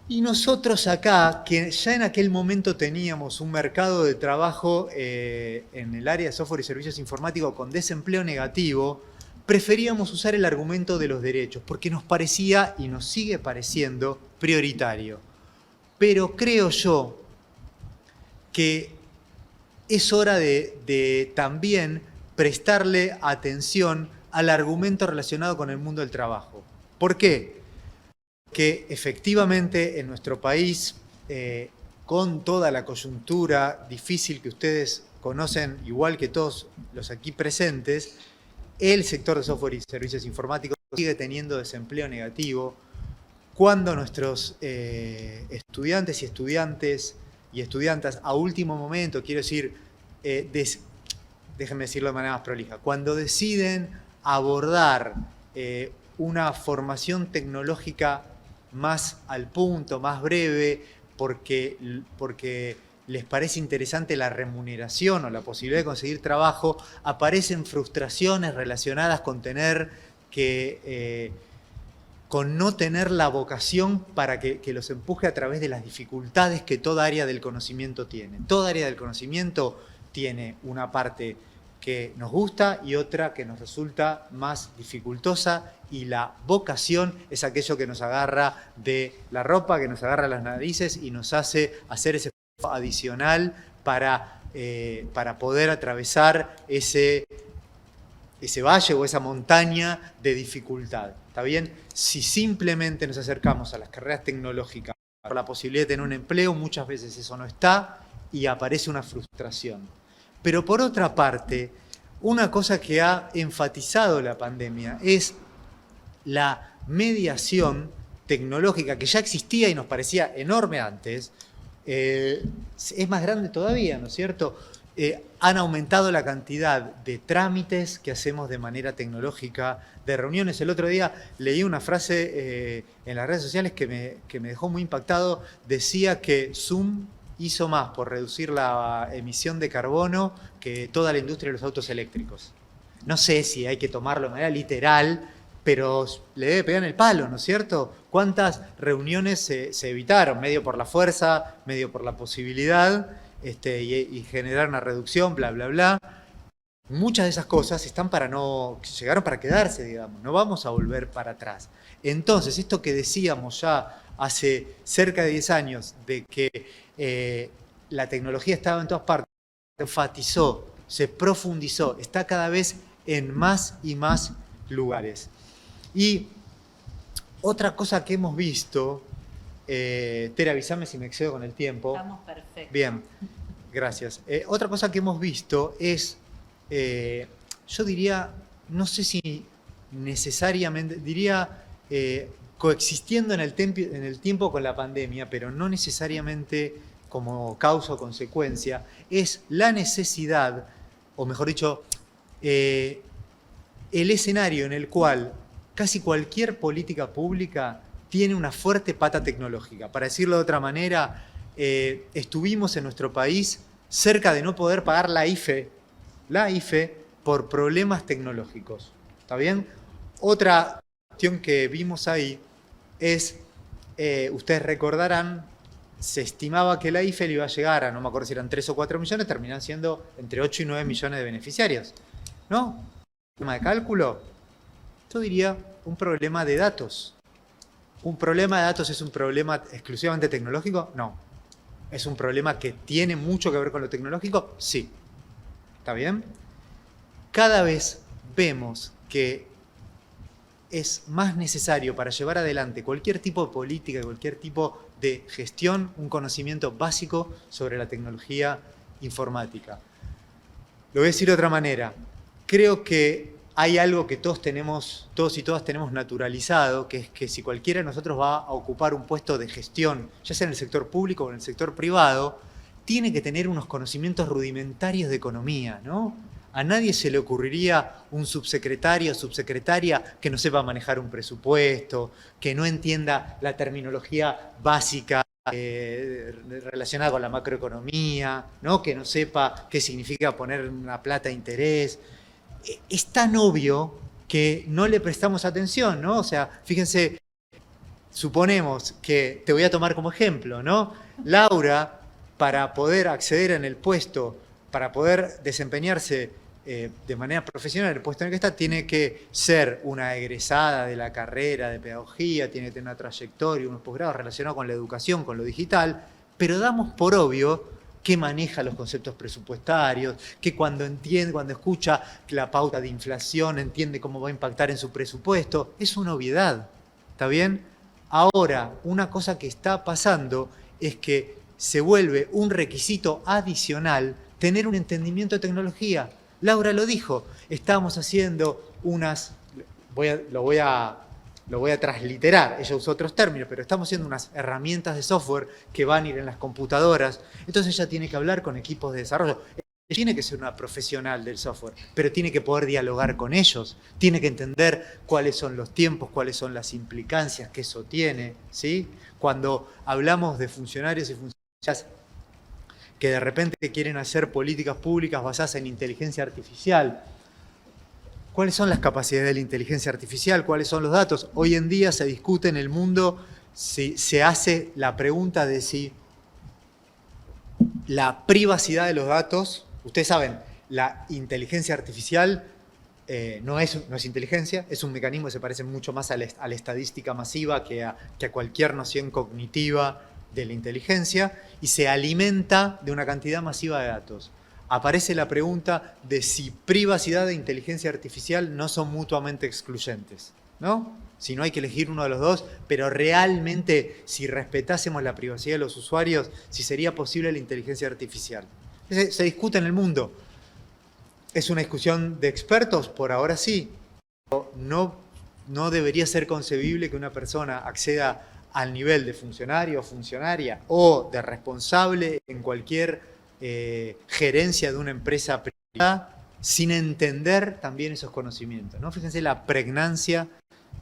Y nosotros acá, que ya en aquel momento teníamos un mercado de trabajo en el área de software y servicios informáticos con desempleo negativo, preferíamos usar el argumento de los derechos, porque nos parecía y nos sigue pareciendo prioritario. Pero creo yo que es hora de también prestarle atención al argumento relacionado con el mundo del trabajo. ¿Por qué? Porque efectivamente en nuestro país, con toda la coyuntura difícil que ustedes conocen, igual que todos los aquí presentes, el sector de software y servicios informáticos sigue teniendo desempleo negativo. Cuando nuestros estudiantes y estudiantas a último momento, quiero decir, déjenme decirlo de manera más prolija, cuando deciden abordar una formación tecnológica más al punto, más breve, porque les parece interesante la remuneración o la posibilidad de conseguir trabajo, aparecen frustraciones relacionadas con con no tener la vocación para que los empuje a través de las dificultades que toda área del conocimiento tiene. Toda área del conocimiento tiene una parte que nos gusta y otra que nos resulta más dificultosa, y la vocación es aquello que nos agarra de la ropa, que nos agarra las narices y nos hace hacer ese esfuerzo adicional para poder atravesar ese valle o esa montaña de dificultad. ¿Está bien? Si simplemente nos acercamos a las carreras tecnológicas por la posibilidad de tener un empleo, muchas veces eso no está y aparece una frustración. Pero por otra parte, una cosa que ha enfatizado la pandemia es la mediación tecnológica, que ya existía y nos parecía enorme antes, es más grande todavía, ¿no es cierto? Han aumentado la cantidad de trámites que hacemos de manera tecnológica, de reuniones. El otro día leí una frase en las redes sociales que me dejó muy impactado. Decía que Zoom hizo más por reducir la emisión de carbono que toda la industria de los autos eléctricos. No sé si hay que tomarlo de manera literal, pero le debe pegar en el palo, ¿no es cierto? ¿Cuántas reuniones se evitaron? Medio por la fuerza, medio por la posibilidad, y generar una reducción, bla, bla, bla. Muchas de esas cosas llegaron para quedarse, digamos. No vamos a volver para atrás. Entonces, esto que decíamos ya hace cerca de 10 años, de que la tecnología estaba en todas partes, se enfatizó, se profundizó, está cada vez en más y más lugares. Y otra cosa que hemos visto, Tere, avísame si me excedo con el tiempo. Estamos perfectos. Bien, gracias. Otra cosa que hemos visto es, yo diría, no sé si necesariamente, diría coexistiendo en el tiempo con la pandemia, pero no necesariamente como causa o consecuencia, es la necesidad, o mejor dicho, el escenario en el cual casi cualquier política pública tiene una fuerte pata tecnológica. Para decirlo de otra manera, estuvimos en nuestro país cerca de no poder pagar la IFE por problemas tecnológicos. ¿Está bien? Otra cuestión que vimos ahí es, ustedes recordarán, se estimaba que la IFE le iba a llegar a, no me acuerdo si eran 3 o 4 millones, terminan siendo entre 8 y 9 millones de beneficiarios. ¿No? ¿Un problema de cálculo? Yo diría un problema de datos. ¿Un problema de datos es un problema exclusivamente tecnológico? No. ¿Es un problema que tiene mucho que ver con lo tecnológico? Sí. ¿Está bien? Cada vez vemos que es más necesario para llevar adelante cualquier tipo de política, cualquier tipo de gestión, un conocimiento básico sobre la tecnología informática. Lo voy a decir de otra manera. Creo que hay algo que todos y todas tenemos naturalizado, que es que si cualquiera de nosotros va a ocupar un puesto de gestión, ya sea en el sector público o en el sector privado, tiene que tener unos conocimientos rudimentarios de economía, ¿no? A nadie se le ocurriría un subsecretario o subsecretaria que no sepa manejar un presupuesto, que no entienda la terminología básica relacionada con la macroeconomía, ¿no? Que no sepa qué significa poner una plata a interés. Es tan obvio que no le prestamos atención, ¿no? O sea, fíjense, suponemos que, te voy a tomar como ejemplo, ¿no? Laura, para poder acceder en el puesto, para poder desempeñarse de manera profesional en el puesto en el que está, tiene que ser una egresada de la carrera de pedagogía, tiene que tener una trayectoria, unos posgrados relacionados con la educación, con lo digital, pero damos por obvio que maneja los conceptos presupuestarios, que cuando escucha la pauta de inflación entiende cómo va a impactar en su presupuesto. Es una obviedad, ¿está bien? Ahora, una cosa que está pasando es que se vuelve un requisito adicional tener un entendimiento de tecnología. Laura lo dijo, estamos haciendo unas, lo voy a transliterar, ella usó otros términos, pero estamos haciendo unas herramientas de software que van a ir en las computadoras, entonces ella tiene que hablar con equipos de desarrollo. Ella tiene que ser una profesional del software, pero tiene que poder dialogar con ellos, tiene que entender cuáles son los tiempos, cuáles son las implicancias que eso tiene, ¿sí? Cuando hablamos de funcionarios y funcionarias que de repente quieren hacer políticas públicas basadas en inteligencia artificial, ¿cuáles son las capacidades de la inteligencia artificial? ¿Cuáles son los datos? Hoy en día se discute en el mundo, se hace la pregunta de si la privacidad de los datos, ustedes saben, la inteligencia artificial no es inteligencia, es un mecanismo que se parece mucho más a la estadística masiva que a cualquier noción cognitiva de la inteligencia, y se alimenta de una cantidad masiva de datos. Aparece la pregunta de si privacidad e inteligencia artificial no son mutuamente excluyentes, ¿no? Si no hay que elegir uno de los dos, pero realmente si respetásemos la privacidad de los usuarios, si sería posible la inteligencia artificial. Se discute en el mundo. ¿Es una discusión de expertos? Por ahora sí. No debería ser concebible que una persona acceda al nivel de funcionario o funcionaria o de responsable en cualquier gerencia de una empresa privada sin entender también esos conocimientos, ¿no? Fíjense la pregnancia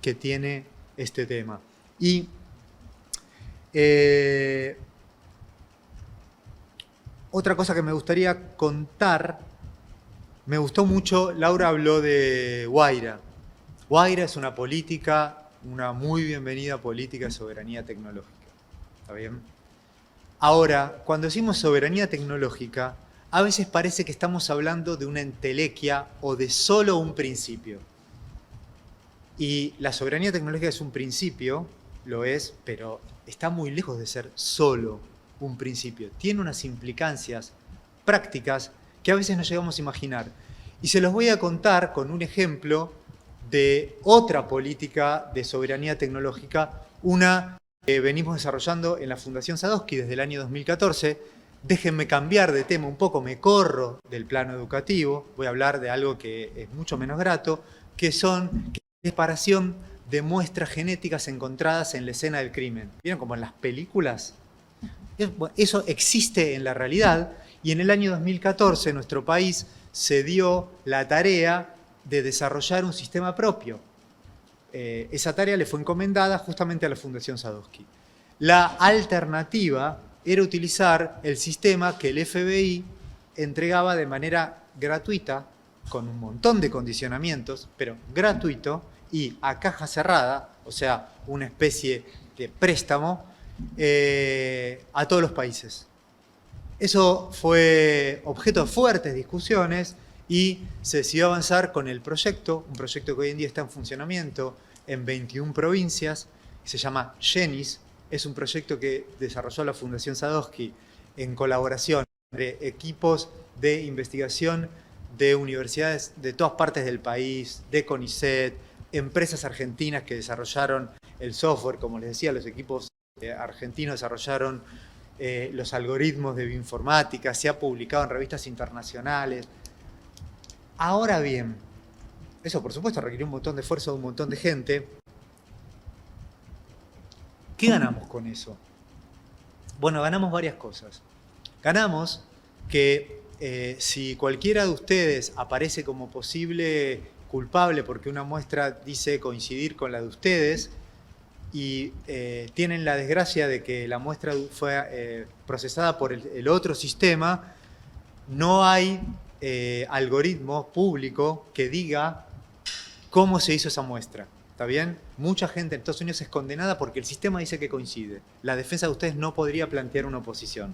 que tiene este tema. Y otra cosa que me gustaría contar, me gustó mucho, Laura habló de Wayra. Wayra es una política, una muy bienvenida política de soberanía tecnológica. ¿Está bien? Ahora, cuando decimos soberanía tecnológica, a veces parece que estamos hablando de una entelequia o de solo un principio. Y la soberanía tecnológica es un principio, lo es, pero está muy lejos de ser solo un principio. Tiene unas implicancias prácticas que a veces no llegamos a imaginar. Y se los voy a contar con un ejemplo de otra política de soberanía tecnológica, una que venimos desarrollando en la Fundación Sadowski desde el año 2014. Déjenme cambiar de tema un poco, me corro del plano educativo, voy a hablar de algo que es mucho menos grato, que es la separación de muestras genéticas encontradas en la escena del crimen. ¿Vieron como en las películas? Eso existe en la realidad y en el año 2014 nuestro país se dio la tarea de desarrollar un sistema propio. Esa tarea le fue encomendada justamente a la Fundación Sadowski. La alternativa era utilizar el sistema que el FBI entregaba de manera gratuita, con un montón de condicionamientos, pero gratuito y a caja cerrada, o sea, una especie de préstamo, a todos los países. Eso fue objeto de fuertes discusiones y se decidió avanzar con el proyecto, un proyecto que hoy en día está en funcionamiento en 21 provincias, se llama GENIS, es un proyecto que desarrolló la Fundación Sadowski en colaboración entre equipos de investigación de universidades de todas partes del país, de CONICET, empresas argentinas que desarrollaron el software, como les decía, los equipos argentinos desarrollaron los algoritmos de bioinformática, se ha publicado en revistas internacionales. Ahora bien, eso por supuesto requirió un montón de esfuerzo de un montón de gente. ¿Qué ganamos con eso? Bueno, ganamos varias cosas. Ganamos que si cualquiera de ustedes aparece como posible culpable porque una muestra dice coincidir con la de ustedes y tienen la desgracia de que la muestra fue procesada por el otro sistema, no hay algoritmo público que diga cómo se hizo esa muestra. ¿Está bien? Mucha gente en Estados Unidos es condenada porque el sistema dice que coincide. La defensa de ustedes no podría plantear una oposición.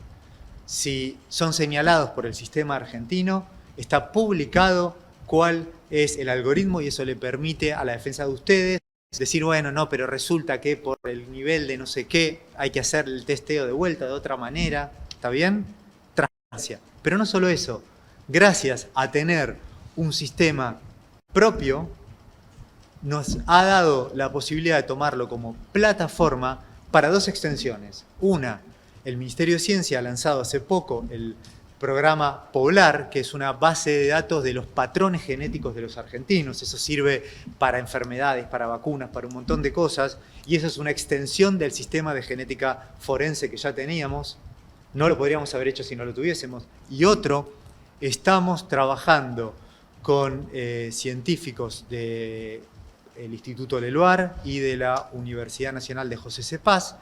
Si son señalados por el sistema argentino, está publicado cuál es el algoritmo y eso le permite a la defensa de ustedes decir, bueno, no, pero resulta que por el nivel de no sé qué hay que hacer el testeo de vuelta de otra manera. ¿Está bien? Transparencia. Pero no solo eso. Gracias a tener un sistema propio, nos ha dado la posibilidad de tomarlo como plataforma para dos extensiones. Una, el Ministerio de Ciencia ha lanzado hace poco el programa Poblar, que es una base de datos de los patrones genéticos de los argentinos. Eso sirve para enfermedades, para vacunas, para un montón de cosas. Y eso es una extensión del sistema de genética forense que ya teníamos. No lo podríamos haber hecho si no lo tuviésemos. Y otro, estamos trabajando con científicos del Instituto Leloir y de la Universidad Nacional de José C. Paz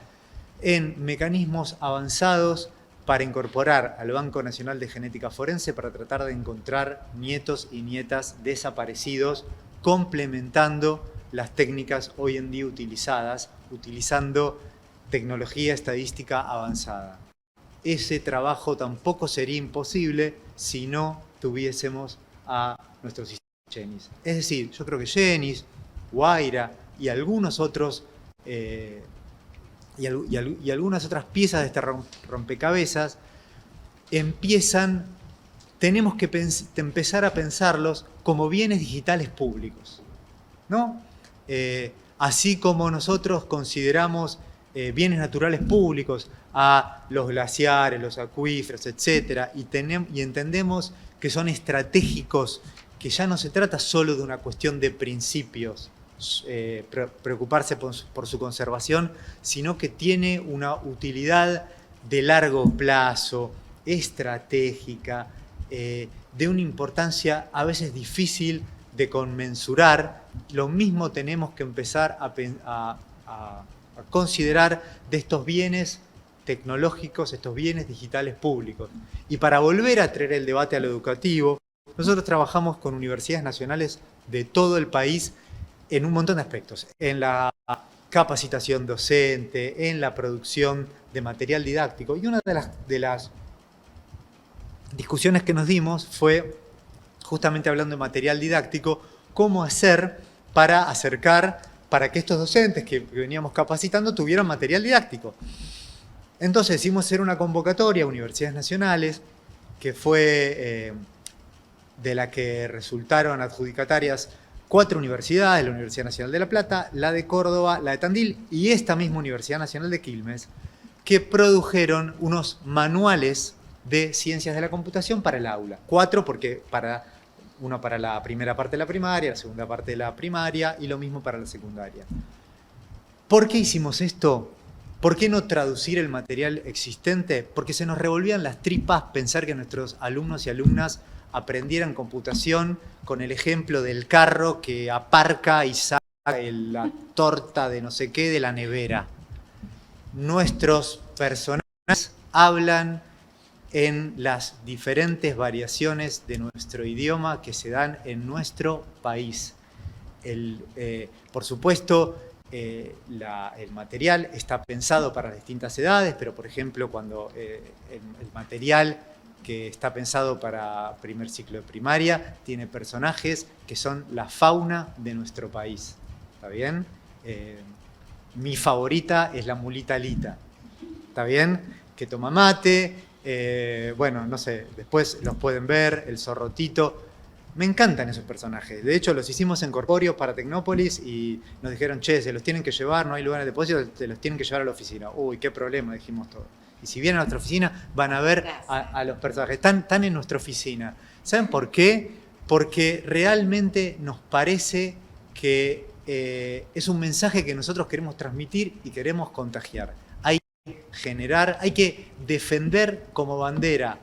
en mecanismos avanzados para incorporar al Banco Nacional de Genética Forense para tratar de encontrar nietos y nietas desaparecidos, complementando las técnicas hoy en día utilizadas, utilizando tecnología estadística avanzada. Ese trabajo tampoco sería imposible si no tuviésemos a nuestro sistema GENIS. Es decir, yo creo que GENIS, Guaira y algunos otros y algunas otras piezas de este rompecabezas tenemos que empezar a pensarlos como bienes digitales públicos, ¿no? Así como nosotros consideramos bienes naturales públicos a los glaciares, los acuíferos, etc., y entendemos que son estratégicos, que ya no se trata solo de una cuestión de principios, preocuparse por su conservación, sino que tiene una utilidad de largo plazo, estratégica, de una importancia a veces difícil de conmensurar. Lo mismo tenemos que empezar a considerar de estos bienes tecnológicos, estos bienes digitales públicos. Y para volver a traer el debate a lo educativo, nosotros trabajamos con universidades nacionales de todo el país en un montón de aspectos, en la capacitación docente, en la producción de material didáctico. Y una de las discusiones que nos dimos fue, justamente hablando de material didáctico, cómo hacer para para que estos docentes que veníamos capacitando tuvieran material didáctico. Entonces decidimos hacer una convocatoria a universidades nacionales, que fue de la que resultaron adjudicatarias 4 universidades, la Universidad Nacional de La Plata, la de Córdoba, la de Tandil y esta misma Universidad Nacional de Quilmes, que produjeron unos manuales de ciencias de la computación para el aula. 4 porque para uno para la primera parte de la primaria, la segunda parte de la primaria y lo mismo para la secundaria. ¿Por qué hicimos esto? ¿Por qué no traducir el material existente? Porque se nos revolvían las tripas pensar que nuestros alumnos y alumnas aprendieran computación con el ejemplo del carro que aparca y saca la torta de no sé qué de la nevera. Nuestros personajes hablan en las diferentes variaciones de nuestro idioma que se dan en nuestro país. Por supuesto, el material está pensado para las distintas edades, pero por ejemplo, cuando el material que está pensado para primer ciclo de primaria tiene personajes que son la fauna de nuestro país. ¿Está bien? Mi favorita es la mulita Lita. ¿Está bien? Que toma mate. Bueno, no sé, después los pueden ver, el zorrotito. Me encantan esos personajes. De hecho, los hicimos en Corpóreos para Tecnópolis y nos dijeron, che, se los tienen que llevar, no hay lugar de depósito, se los tienen que llevar a la oficina. Uy, qué problema, dijimos todos. Y si vienen a nuestra oficina, van a ver a los personajes. Están en nuestra oficina. ¿Saben por qué? Porque realmente nos parece que es un mensaje que nosotros queremos transmitir y queremos contagiar. Hay que generar, hay que defender como bandera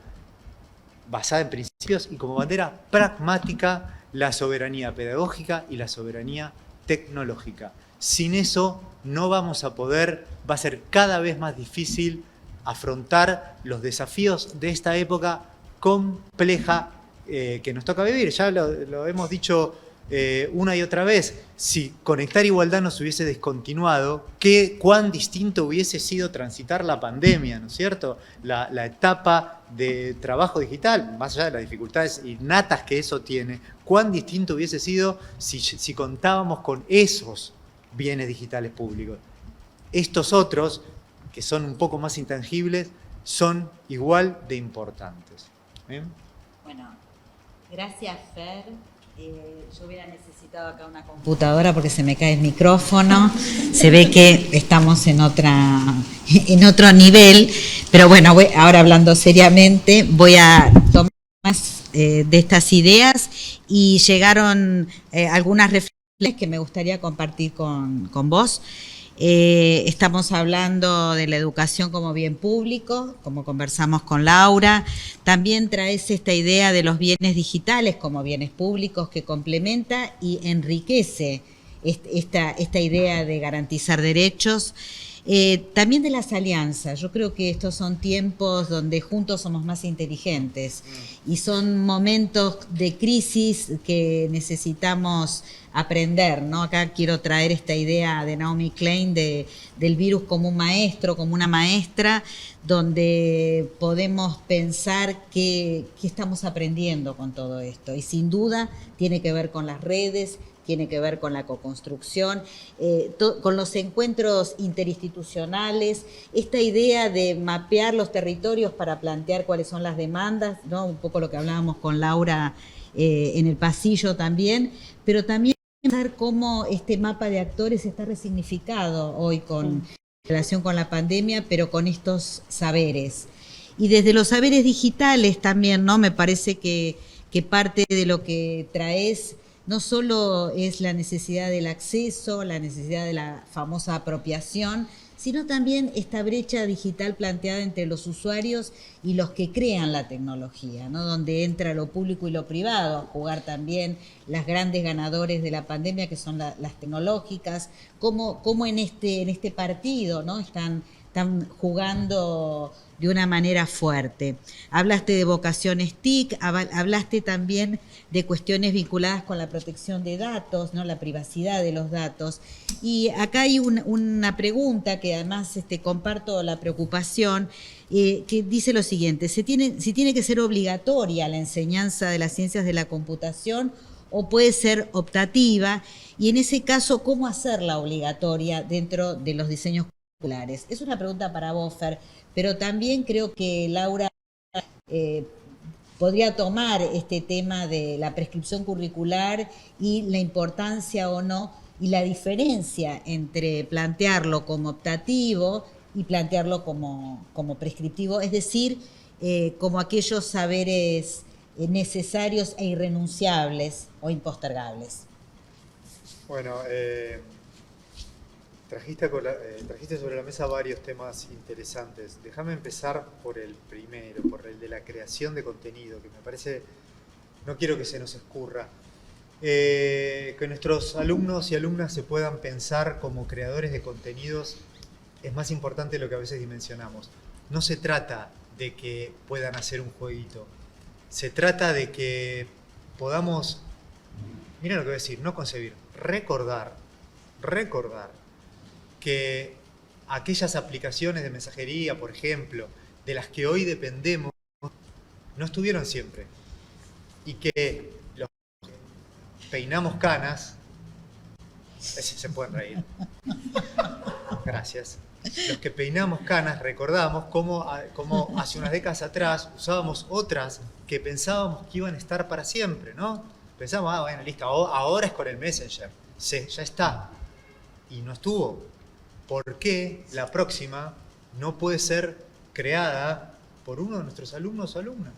basada en principios y como bandera pragmática la soberanía pedagógica y la soberanía tecnológica. Sin eso no vamos a poder, va a ser cada vez más difícil afrontar los desafíos de esta época compleja que nos toca vivir. Ya lo hemos dicho una y otra vez. Si Conectar Igualdad nos hubiese descontinuado, cuán distinto hubiese sido transitar la pandemia, ¿no es cierto? La etapa de trabajo digital, más allá de las dificultades innatas que eso tiene, cuán distinto hubiese sido si contábamos con esos bienes digitales públicos. Estos otros, que son un poco más intangibles, son igual de importantes. ¿Bien? Bueno, gracias, Fer. Yo hubiera necesitado acá una computadora porque se me cae el micrófono. Se ve que estamos en otro nivel, pero bueno, ahora hablando seriamente, voy a tomar más de estas ideas y llegaron algunas reflexiones que me gustaría compartir con vos. Estamos hablando de la educación como bien público, como conversamos con Laura. También traes esta idea de los bienes digitales como bienes públicos que complementa y enriquece esta idea de garantizar derechos. También de las alianzas. Yo creo que estos son tiempos donde juntos somos más inteligentes y son momentos de crisis que necesitamos aprender, ¿no? Acá quiero traer esta idea de Naomi Klein del virus como un maestro, como una maestra, donde podemos pensar qué estamos aprendiendo con todo esto. Y sin duda tiene que ver con las redes, tiene que ver con la coconstrucción, con los encuentros interinstitucionales, esta idea de mapear los territorios para plantear cuáles son las demandas, ¿no? Un poco lo que hablábamos con Laura en el pasillo también, pero también pensar cómo este mapa de actores está resignificado hoy en relación con la pandemia, pero con estos saberes. Y desde los saberes digitales también, ¿no? Me parece que parte de lo que traes no solo es la necesidad del acceso, la necesidad de la famosa apropiación, sino también esta brecha digital planteada entre los usuarios y los que crean la tecnología, ¿no? Donde entra lo público y lo privado, a jugar también las grandes ganadores de la pandemia, que son las tecnológicas, cómo en este partido, ¿no? están jugando de una manera fuerte. Hablaste de vocaciones TIC, hablaste también de cuestiones vinculadas con la protección de datos, ¿no? La privacidad de los datos. Y acá hay una pregunta que además comparto la preocupación, que dice lo siguiente: si tiene que ser obligatoria la enseñanza de las ciencias de la computación o puede ser optativa, y en ese caso, ¿cómo hacerla obligatoria dentro de los diseños curriculares? Es una pregunta para vos, Fer, pero también creo que Laura podría tomar este tema de la prescripción curricular y la importancia o no, y la diferencia entre plantearlo como optativo y plantearlo como prescriptivo, es decir, como aquellos saberes necesarios e irrenunciables o impostergables? Bueno, trajiste sobre la mesa varios temas interesantes. Déjame empezar por el primero, por el de la creación de contenido, que me parece, no quiero que se nos escurra. Que nuestros alumnos y alumnas se puedan pensar como creadores de contenidos es más importante de lo que a veces dimensionamos. No se trata de que puedan hacer un jueguito, se trata de que podamos, mira lo que voy a decir, no concebir, recordar que aquellas aplicaciones de mensajería, por ejemplo, de las que hoy dependemos, no estuvieron siempre. Y que los que peinamos canas, se pueden reír, gracias. Los que peinamos canas recordamos cómo hace unas décadas atrás usábamos otras que pensábamos que iban a estar para siempre, ¿no? Pensábamos, bueno, listo, ahora es con el Messenger. Sí, ya está. Y no estuvo. ¿Por qué la próxima no puede ser creada por uno de nuestros alumnos o alumnas?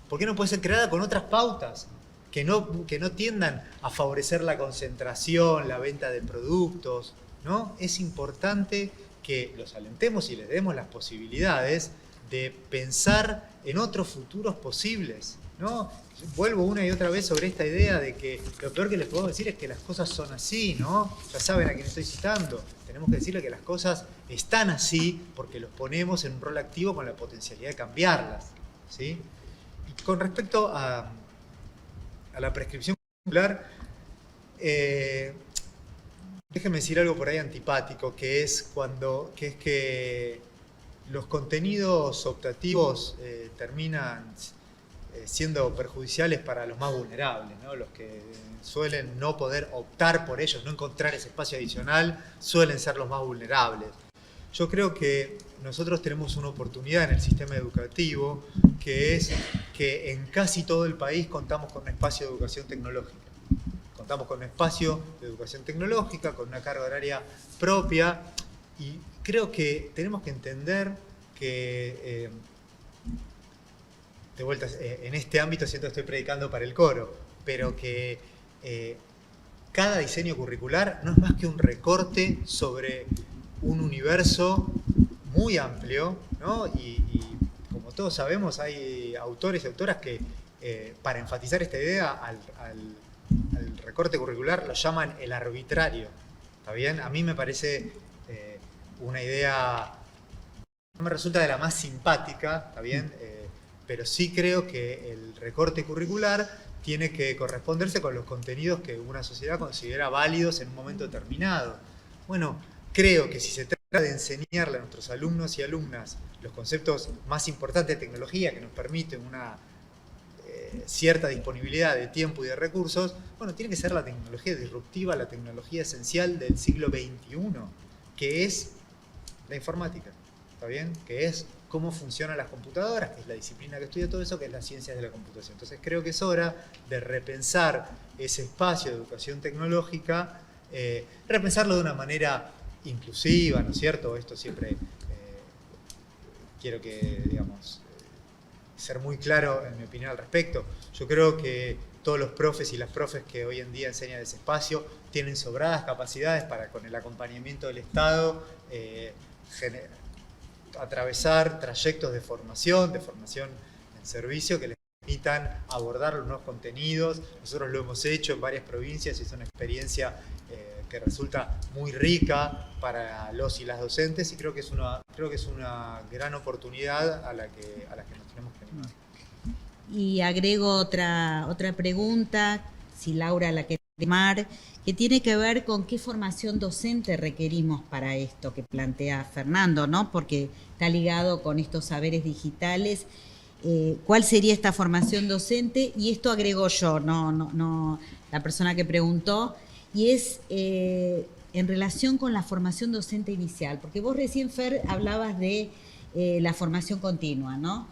¿Por qué no puede ser creada con otras pautas que no tiendan a favorecer la concentración, la venta de productos, ¿no? Es importante que los alentemos y les demos las posibilidades de pensar en otros futuros posibles, ¿no? Vuelvo una y otra vez sobre esta idea de que lo peor que les puedo decir es que las cosas son así, ¿no? Ya saben a quién estoy citando. Tenemos que decirle que las cosas están así porque los ponemos en un rol activo con la potencialidad de cambiarlas, ¿sí? Y con respecto a la prescripción curricular, déjenme decir algo por ahí antipático, que es que los contenidos optativos terminan siendo perjudiciales para los más vulnerables, ¿no? Los que suelen no poder optar por ellos, no encontrar ese espacio adicional, suelen ser los más vulnerables. Yo creo que nosotros tenemos una oportunidad en el sistema educativo, que es que en casi todo el país contamos con un espacio de educación tecnológica. Contamos con un espacio de educación tecnológica, con una carga horaria propia, y creo que tenemos que entender que, de vuelta, en este ámbito siento que estoy predicando para el coro, pero que cada diseño curricular no es más que un recorte sobre un universo muy amplio, ¿no? Y como todos sabemos, hay autores y autoras que, para enfatizar esta idea, al recorte curricular lo llaman el arbitrario. ¿Está bien? A mí me parece una idea, no me resulta de la más simpática, ¿está bien? Pero sí creo que el recorte curricular tiene que corresponderse con los contenidos que una sociedad considera válidos en un momento determinado. Bueno, creo que si se trata de enseñarle a nuestros alumnos y alumnas los conceptos más importantes de tecnología que nos permiten una cierta disponibilidad de tiempo y de recursos, bueno, tiene que ser la tecnología disruptiva, la tecnología esencial del siglo XXI, que es la informática, ¿está bien? Que es cómo funcionan las computadoras, que es la disciplina que estudia todo eso, que es las ciencias de la computación. Entonces creo que es hora de repensar ese espacio de educación tecnológica, repensarlo de una manera inclusiva, ¿no es cierto? Esto siempre quiero que, digamos, ser muy claro en mi opinión al respecto. Yo creo que todos los profes y las profes que hoy en día enseñan ese espacio tienen sobradas capacidades para, con el acompañamiento del Estado, atravesar trayectos de formación en servicio que les permitan abordar los nuevos contenidos. Nosotros lo hemos hecho en varias provincias y es una experiencia que resulta muy rica para los y las docentes, y creo que es una gran oportunidad a la que nos tenemos que animar. Y agrego otra pregunta, si Laura la quiere tomar, que tiene que ver con qué formación docente requerimos para esto que plantea Fernando, ¿no? Porque está ligado con estos saberes digitales. ¿Cuál sería esta formación docente? Y esto agrego yo, no la persona que preguntó, y es en relación con la formación docente inicial, porque vos recién, Fer, hablabas de la formación continua, ¿no?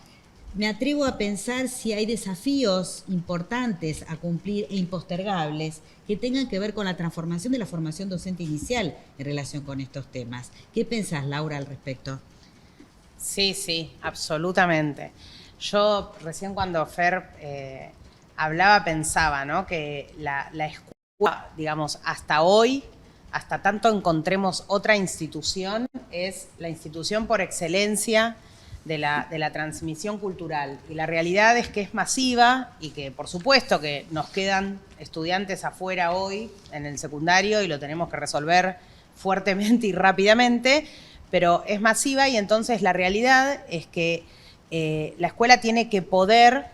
Me atrevo a pensar si hay desafíos importantes a cumplir e impostergables que tengan que ver con la transformación de la formación docente inicial en relación con estos temas. ¿Qué pensás, Laura, al respecto? Sí, absolutamente. Yo recién cuando Fer hablaba pensaba, ¿no?, que la escuela, digamos, hasta hoy, hasta tanto encontremos otra institución, es la institución por excelencia de la transmisión cultural. Y la realidad es que es masiva y que, por supuesto, que nos quedan estudiantes afuera hoy en el secundario y lo tenemos que resolver fuertemente y rápidamente, pero es masiva y entonces la realidad es que la escuela tiene que poder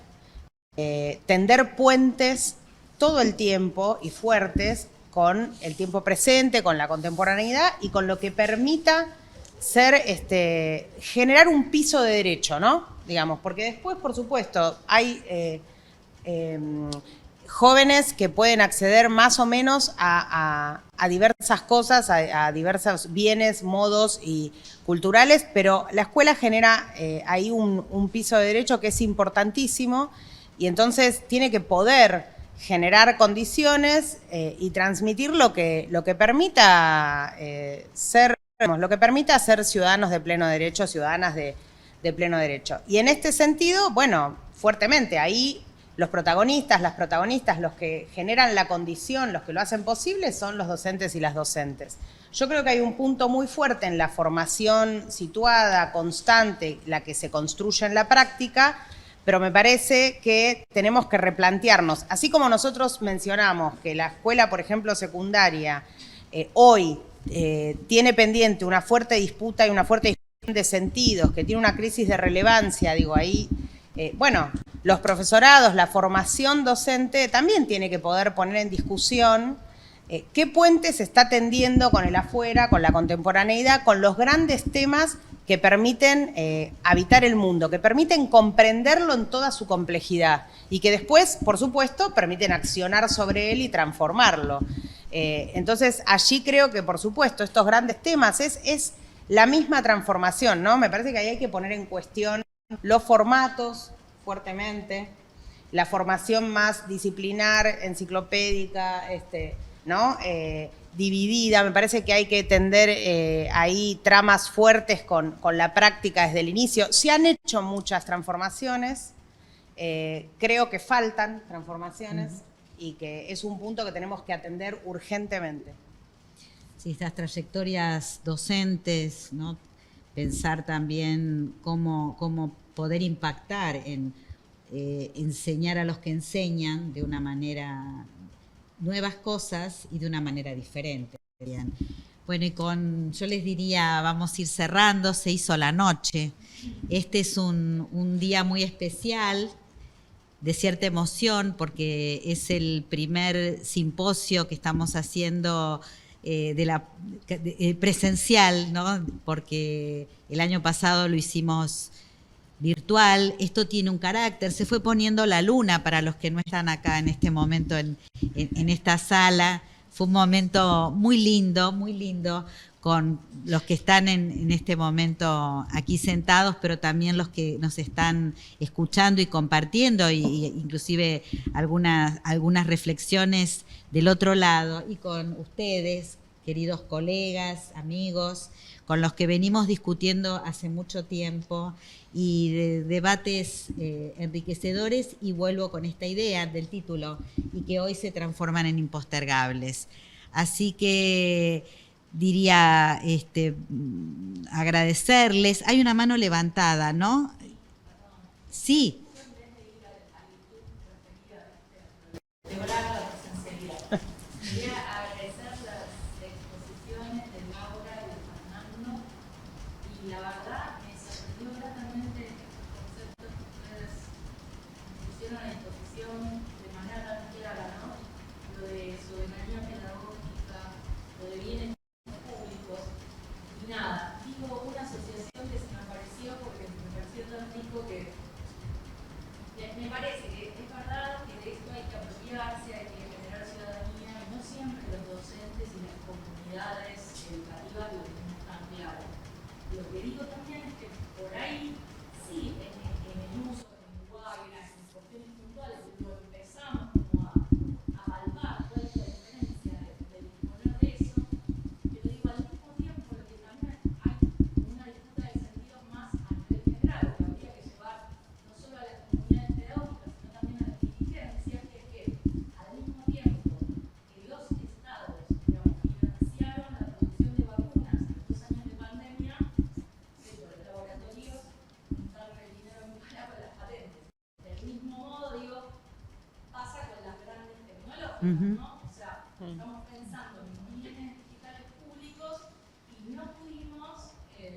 tender puentes todo el tiempo y fuertes con el tiempo presente, con la contemporaneidad y con lo que permita generar un piso de derecho, ¿no? Digamos, porque después, por supuesto, hay jóvenes que pueden acceder más o menos a diversas cosas, a diversos bienes, modos y culturales, pero la escuela genera ahí un piso de derecho que es importantísimo y entonces tiene que poder generar condiciones y transmitir lo que permita ser ciudadanos de pleno derecho, ciudadanas de pleno derecho. Y en este sentido, bueno, fuertemente, ahí los protagonistas, las protagonistas, los que generan la condición, los que lo hacen posible, son los docentes y las docentes. Yo creo que hay un punto muy fuerte en la formación situada, constante, la que se construye en la práctica, pero me parece que tenemos que replantearnos, así como nosotros mencionamos que la escuela, por ejemplo, secundaria, hoy tiene pendiente una fuerte disputa y una fuerte discusión de sentidos, que tiene una crisis de relevancia, digo, ahí, bueno, los profesorados, la formación docente también tiene que poder poner en discusión qué puente se está tendiendo con el afuera, con la contemporaneidad, con los grandes temas que permiten habitar el mundo, que permiten comprenderlo en toda su complejidad y que después, por supuesto, permiten accionar sobre él y transformarlo. Entonces, allí creo que, por supuesto, estos grandes temas es la misma transformación, ¿no? Me parece que ahí hay que poner en cuestión los formatos fuertemente, la formación más disciplinar, enciclopédica, ¿no? Dividida. Me parece que hay que tender ahí tramas fuertes con la práctica desde el inicio. Se han hecho muchas transformaciones, creo que faltan transformaciones y que es un punto que tenemos que atender urgentemente. Sí, estas trayectorias docentes, ¿no? Pensar también cómo poder impactar en enseñar a los que enseñan de una manera nuevas cosas y de una manera diferente. Bueno, y yo les diría, vamos a ir cerrando, se hizo la noche. Este es un día muy especial, de cierta emoción, porque es el primer simposio que estamos haciendo presencial, ¿no? Porque el año pasado lo hicimos virtual. Esto tiene un carácter, se fue poniendo la luna para los que no están acá en este momento en esta sala. Fue un momento muy lindo con los que están en este momento aquí sentados, pero también los que nos están escuchando y compartiendo, y inclusive algunas reflexiones del otro lado, y con ustedes, queridos colegas, amigos, con los que venimos discutiendo hace mucho tiempo, y de debates enriquecedores, y vuelvo con esta idea del título, y que hoy se transforman en impostergables. Así que diría agradecerles. Hay una mano levantada, ¿no? Sí. Quería agradecer las exposiciones de Laura y de Fernando, y la verdad me sorprendió gratamente los conceptos que ustedes pusieron a disposición de manera tan clara, ¿no? Lo de soberanía pedagógica, lo de bienes públicos, y nada, digo una asociación que se me apareció porque me pareció tan rico que me parece que es verdad que de esto hay que apropiarse, hay que generar ciudadanía, y no siempre lo ¿no? O sea, estamos pensando en los bienes digitales públicos y no pudimos, en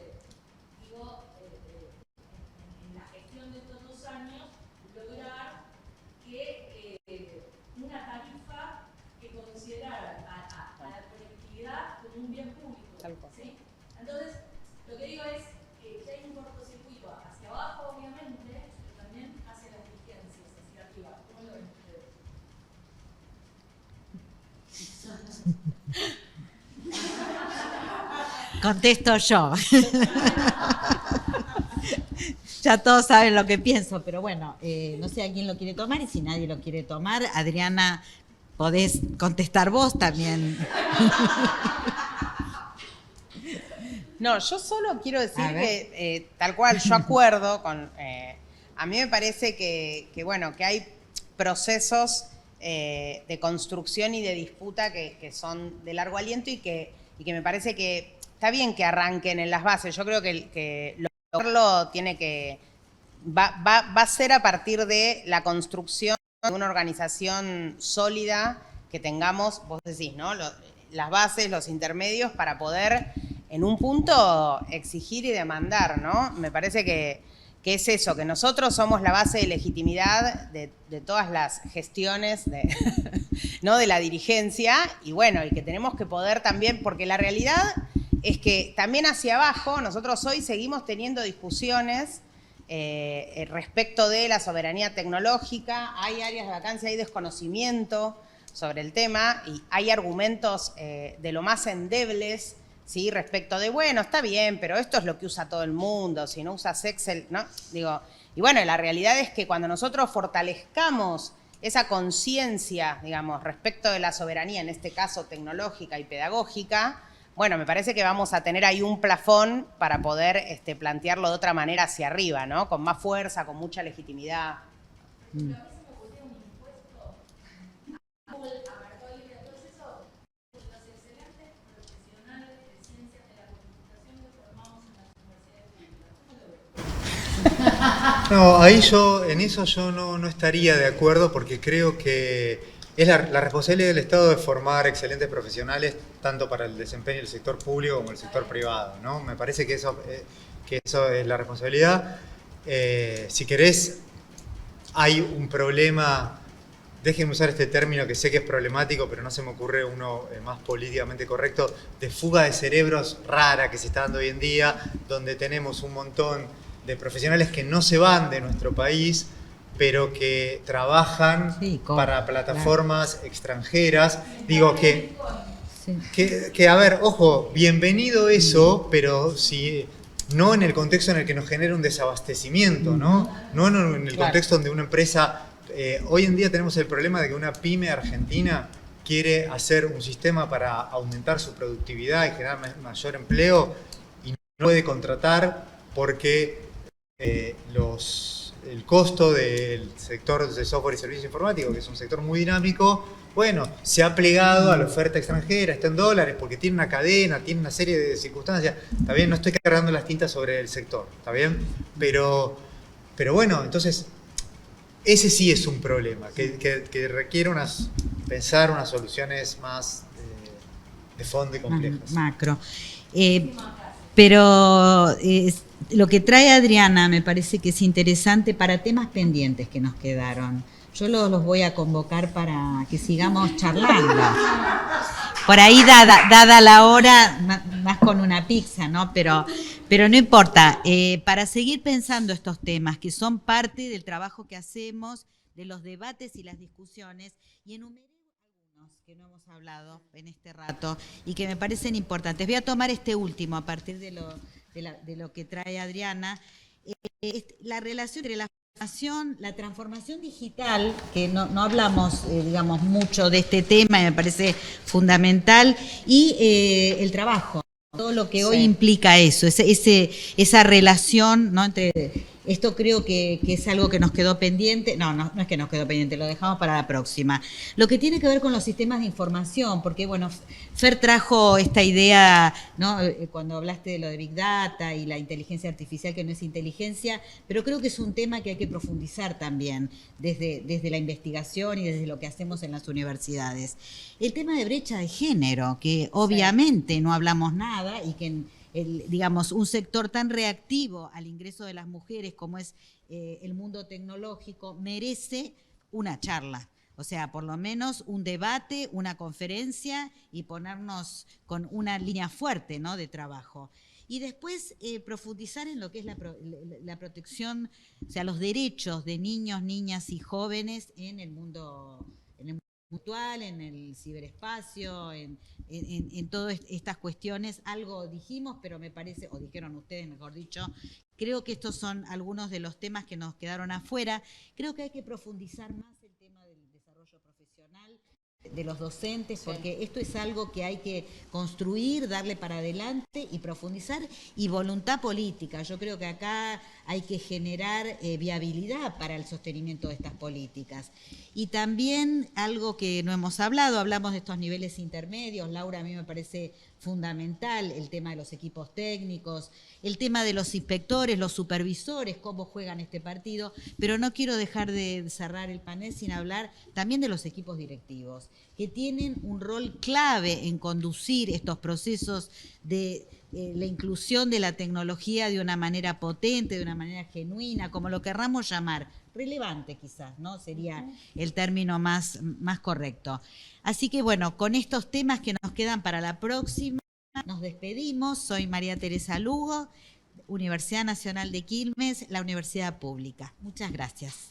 la gestión de estos 2 años, lograr que una tarifa que considerara a la conectividad como un bien público, ¿sí? Entonces, lo que digo es que ya hay un cortocircuito hacia abajo, obviamente, pero también hacia las dirigencias, hacia arriba. ¿Cómo lo ven ustedes? Contesto yo. Ya todos saben lo que pienso, pero bueno, no sé a quién lo quiere tomar y si nadie lo quiere tomar, Adriana, podés contestar vos también. No, yo solo quiero decir que, tal cual, yo acuerdo con... a mí me parece bueno, que hay procesos de construcción y de disputa que son de largo aliento y que me parece que está bien que arranquen en las bases. Yo creo que lograrlo tiene que... Va a ser a partir de la construcción de una organización sólida que tengamos, vos decís, ¿no? Las bases, los intermedios para poder... en un punto exigir y demandar, ¿no? Me parece que es eso, que nosotros somos la base de legitimidad de todas las gestiones ¿no? de la dirigencia y bueno, y que tenemos que poder también, porque la realidad es que también hacia abajo nosotros hoy seguimos teniendo discusiones respecto de la soberanía tecnológica, hay áreas de vacancia, hay desconocimiento sobre el tema y hay argumentos de lo más endebles, ¿sí? Respecto de, bueno, está bien, pero esto es lo que usa todo el mundo, si no usas Excel, ¿no? Digo, y bueno, la realidad es que cuando nosotros fortalezcamos esa conciencia, digamos, respecto de la soberanía, en este caso tecnológica y pedagógica, bueno, me parece que vamos a tener ahí un plafón para poder plantearlo de otra manera hacia arriba, ¿no? Con más fuerza, con mucha legitimidad. No, en eso yo no estaría de acuerdo porque creo que es la responsabilidad del Estado de formar excelentes profesionales tanto para el desempeño del sector público como el sector privado, ¿no? Me parece que eso es la responsabilidad. Si querés, hay un problema, déjenme usar este término que sé que es problemático, pero no se me ocurre uno más políticamente correcto, de fuga de cerebros rara que se está dando hoy en día, donde tenemos un montón de profesionales que no se van de nuestro país, pero que trabajan para plataformas extranjeras. Digo que, a ver, ojo, bienvenido eso, pero si no en el contexto en el que nos genera un desabastecimiento, ¿no? No en el contexto donde una empresa... hoy en día tenemos el problema de que una pyme argentina quiere hacer un sistema para aumentar su productividad y generar mayor empleo y no puede contratar porque el costo del sector de software y servicios informáticos, que es un sector muy dinámico, bueno, se ha plegado a la oferta extranjera, está en dólares, porque tiene una cadena, tiene una serie de circunstancias. Está bien, no estoy cargando las tintas sobre el sector, ¿está bien? Pero bueno, entonces, ese sí es un problema, que requiere pensar unas soluciones más de fondo y complejas. Macro. Pero lo que trae Adriana me parece que es interesante para temas pendientes que nos quedaron. Yo los voy a convocar para que sigamos charlando. Por ahí, dada la hora, más con una pizza, ¿no? Pero no importa. Para seguir pensando estos temas que son parte del trabajo que hacemos, de los debates y las discusiones, y enumeré algunos que no hemos hablado en este rato y que me parecen importantes. Voy a tomar este último a partir de lo que trae Adriana. La relación entre la transformación digital, que no hablamos, digamos, mucho de este tema y me parece fundamental, y el trabajo, todo lo que hoy implica eso, esa relación, ¿no? entre Esto creo que es algo que nos quedó pendiente. No es que nos quedó pendiente, lo dejamos para la próxima. Lo que tiene que ver con los sistemas de información, porque bueno, Fer trajo esta idea, ¿no? Cuando hablaste de lo de Big Data y la inteligencia artificial, que no es inteligencia, pero creo que es un tema que hay que profundizar también desde la investigación y desde lo que hacemos en las universidades. El tema de brecha de género, que obviamente no hablamos nada y que digamos, un sector tan reactivo al ingreso de las mujeres como es el mundo tecnológico, merece una charla. O sea, por lo menos un debate, una conferencia y ponernos con una línea fuerte, ¿no?, de trabajo. Y después profundizar en lo que es la protección, o sea, los derechos de niños, niñas y jóvenes en el mundo virtual, en el ciberespacio, en todas estas cuestiones. Algo dijimos, pero me parece, o dijeron ustedes, mejor dicho, creo que estos son algunos de los temas que nos quedaron afuera. Creo que hay que profundizar más el tema del desarrollo profesional de los docentes, porque esto es algo que hay que construir, darle para adelante y profundizar, y voluntad política. Yo creo que acá hay que generar viabilidad para el sostenimiento de estas políticas. Y también algo que no hemos hablado, hablamos de estos niveles intermedios. Laura, a mí me parece fundamental el tema de los equipos técnicos, el tema de los inspectores, los supervisores, cómo juegan este partido, pero no quiero dejar de cerrar el panel sin hablar también de los equipos directivos, que tienen un rol clave en conducir estos procesos de la inclusión de la tecnología de una manera potente, de una manera genuina, como lo querramos llamar, relevante quizás, ¿no? Sería el término más correcto. Así que bueno, con estos temas que nos quedan para la próxima, nos despedimos. Soy María Teresa Lugo, Universidad Nacional de Quilmes, la Universidad Pública. Muchas gracias.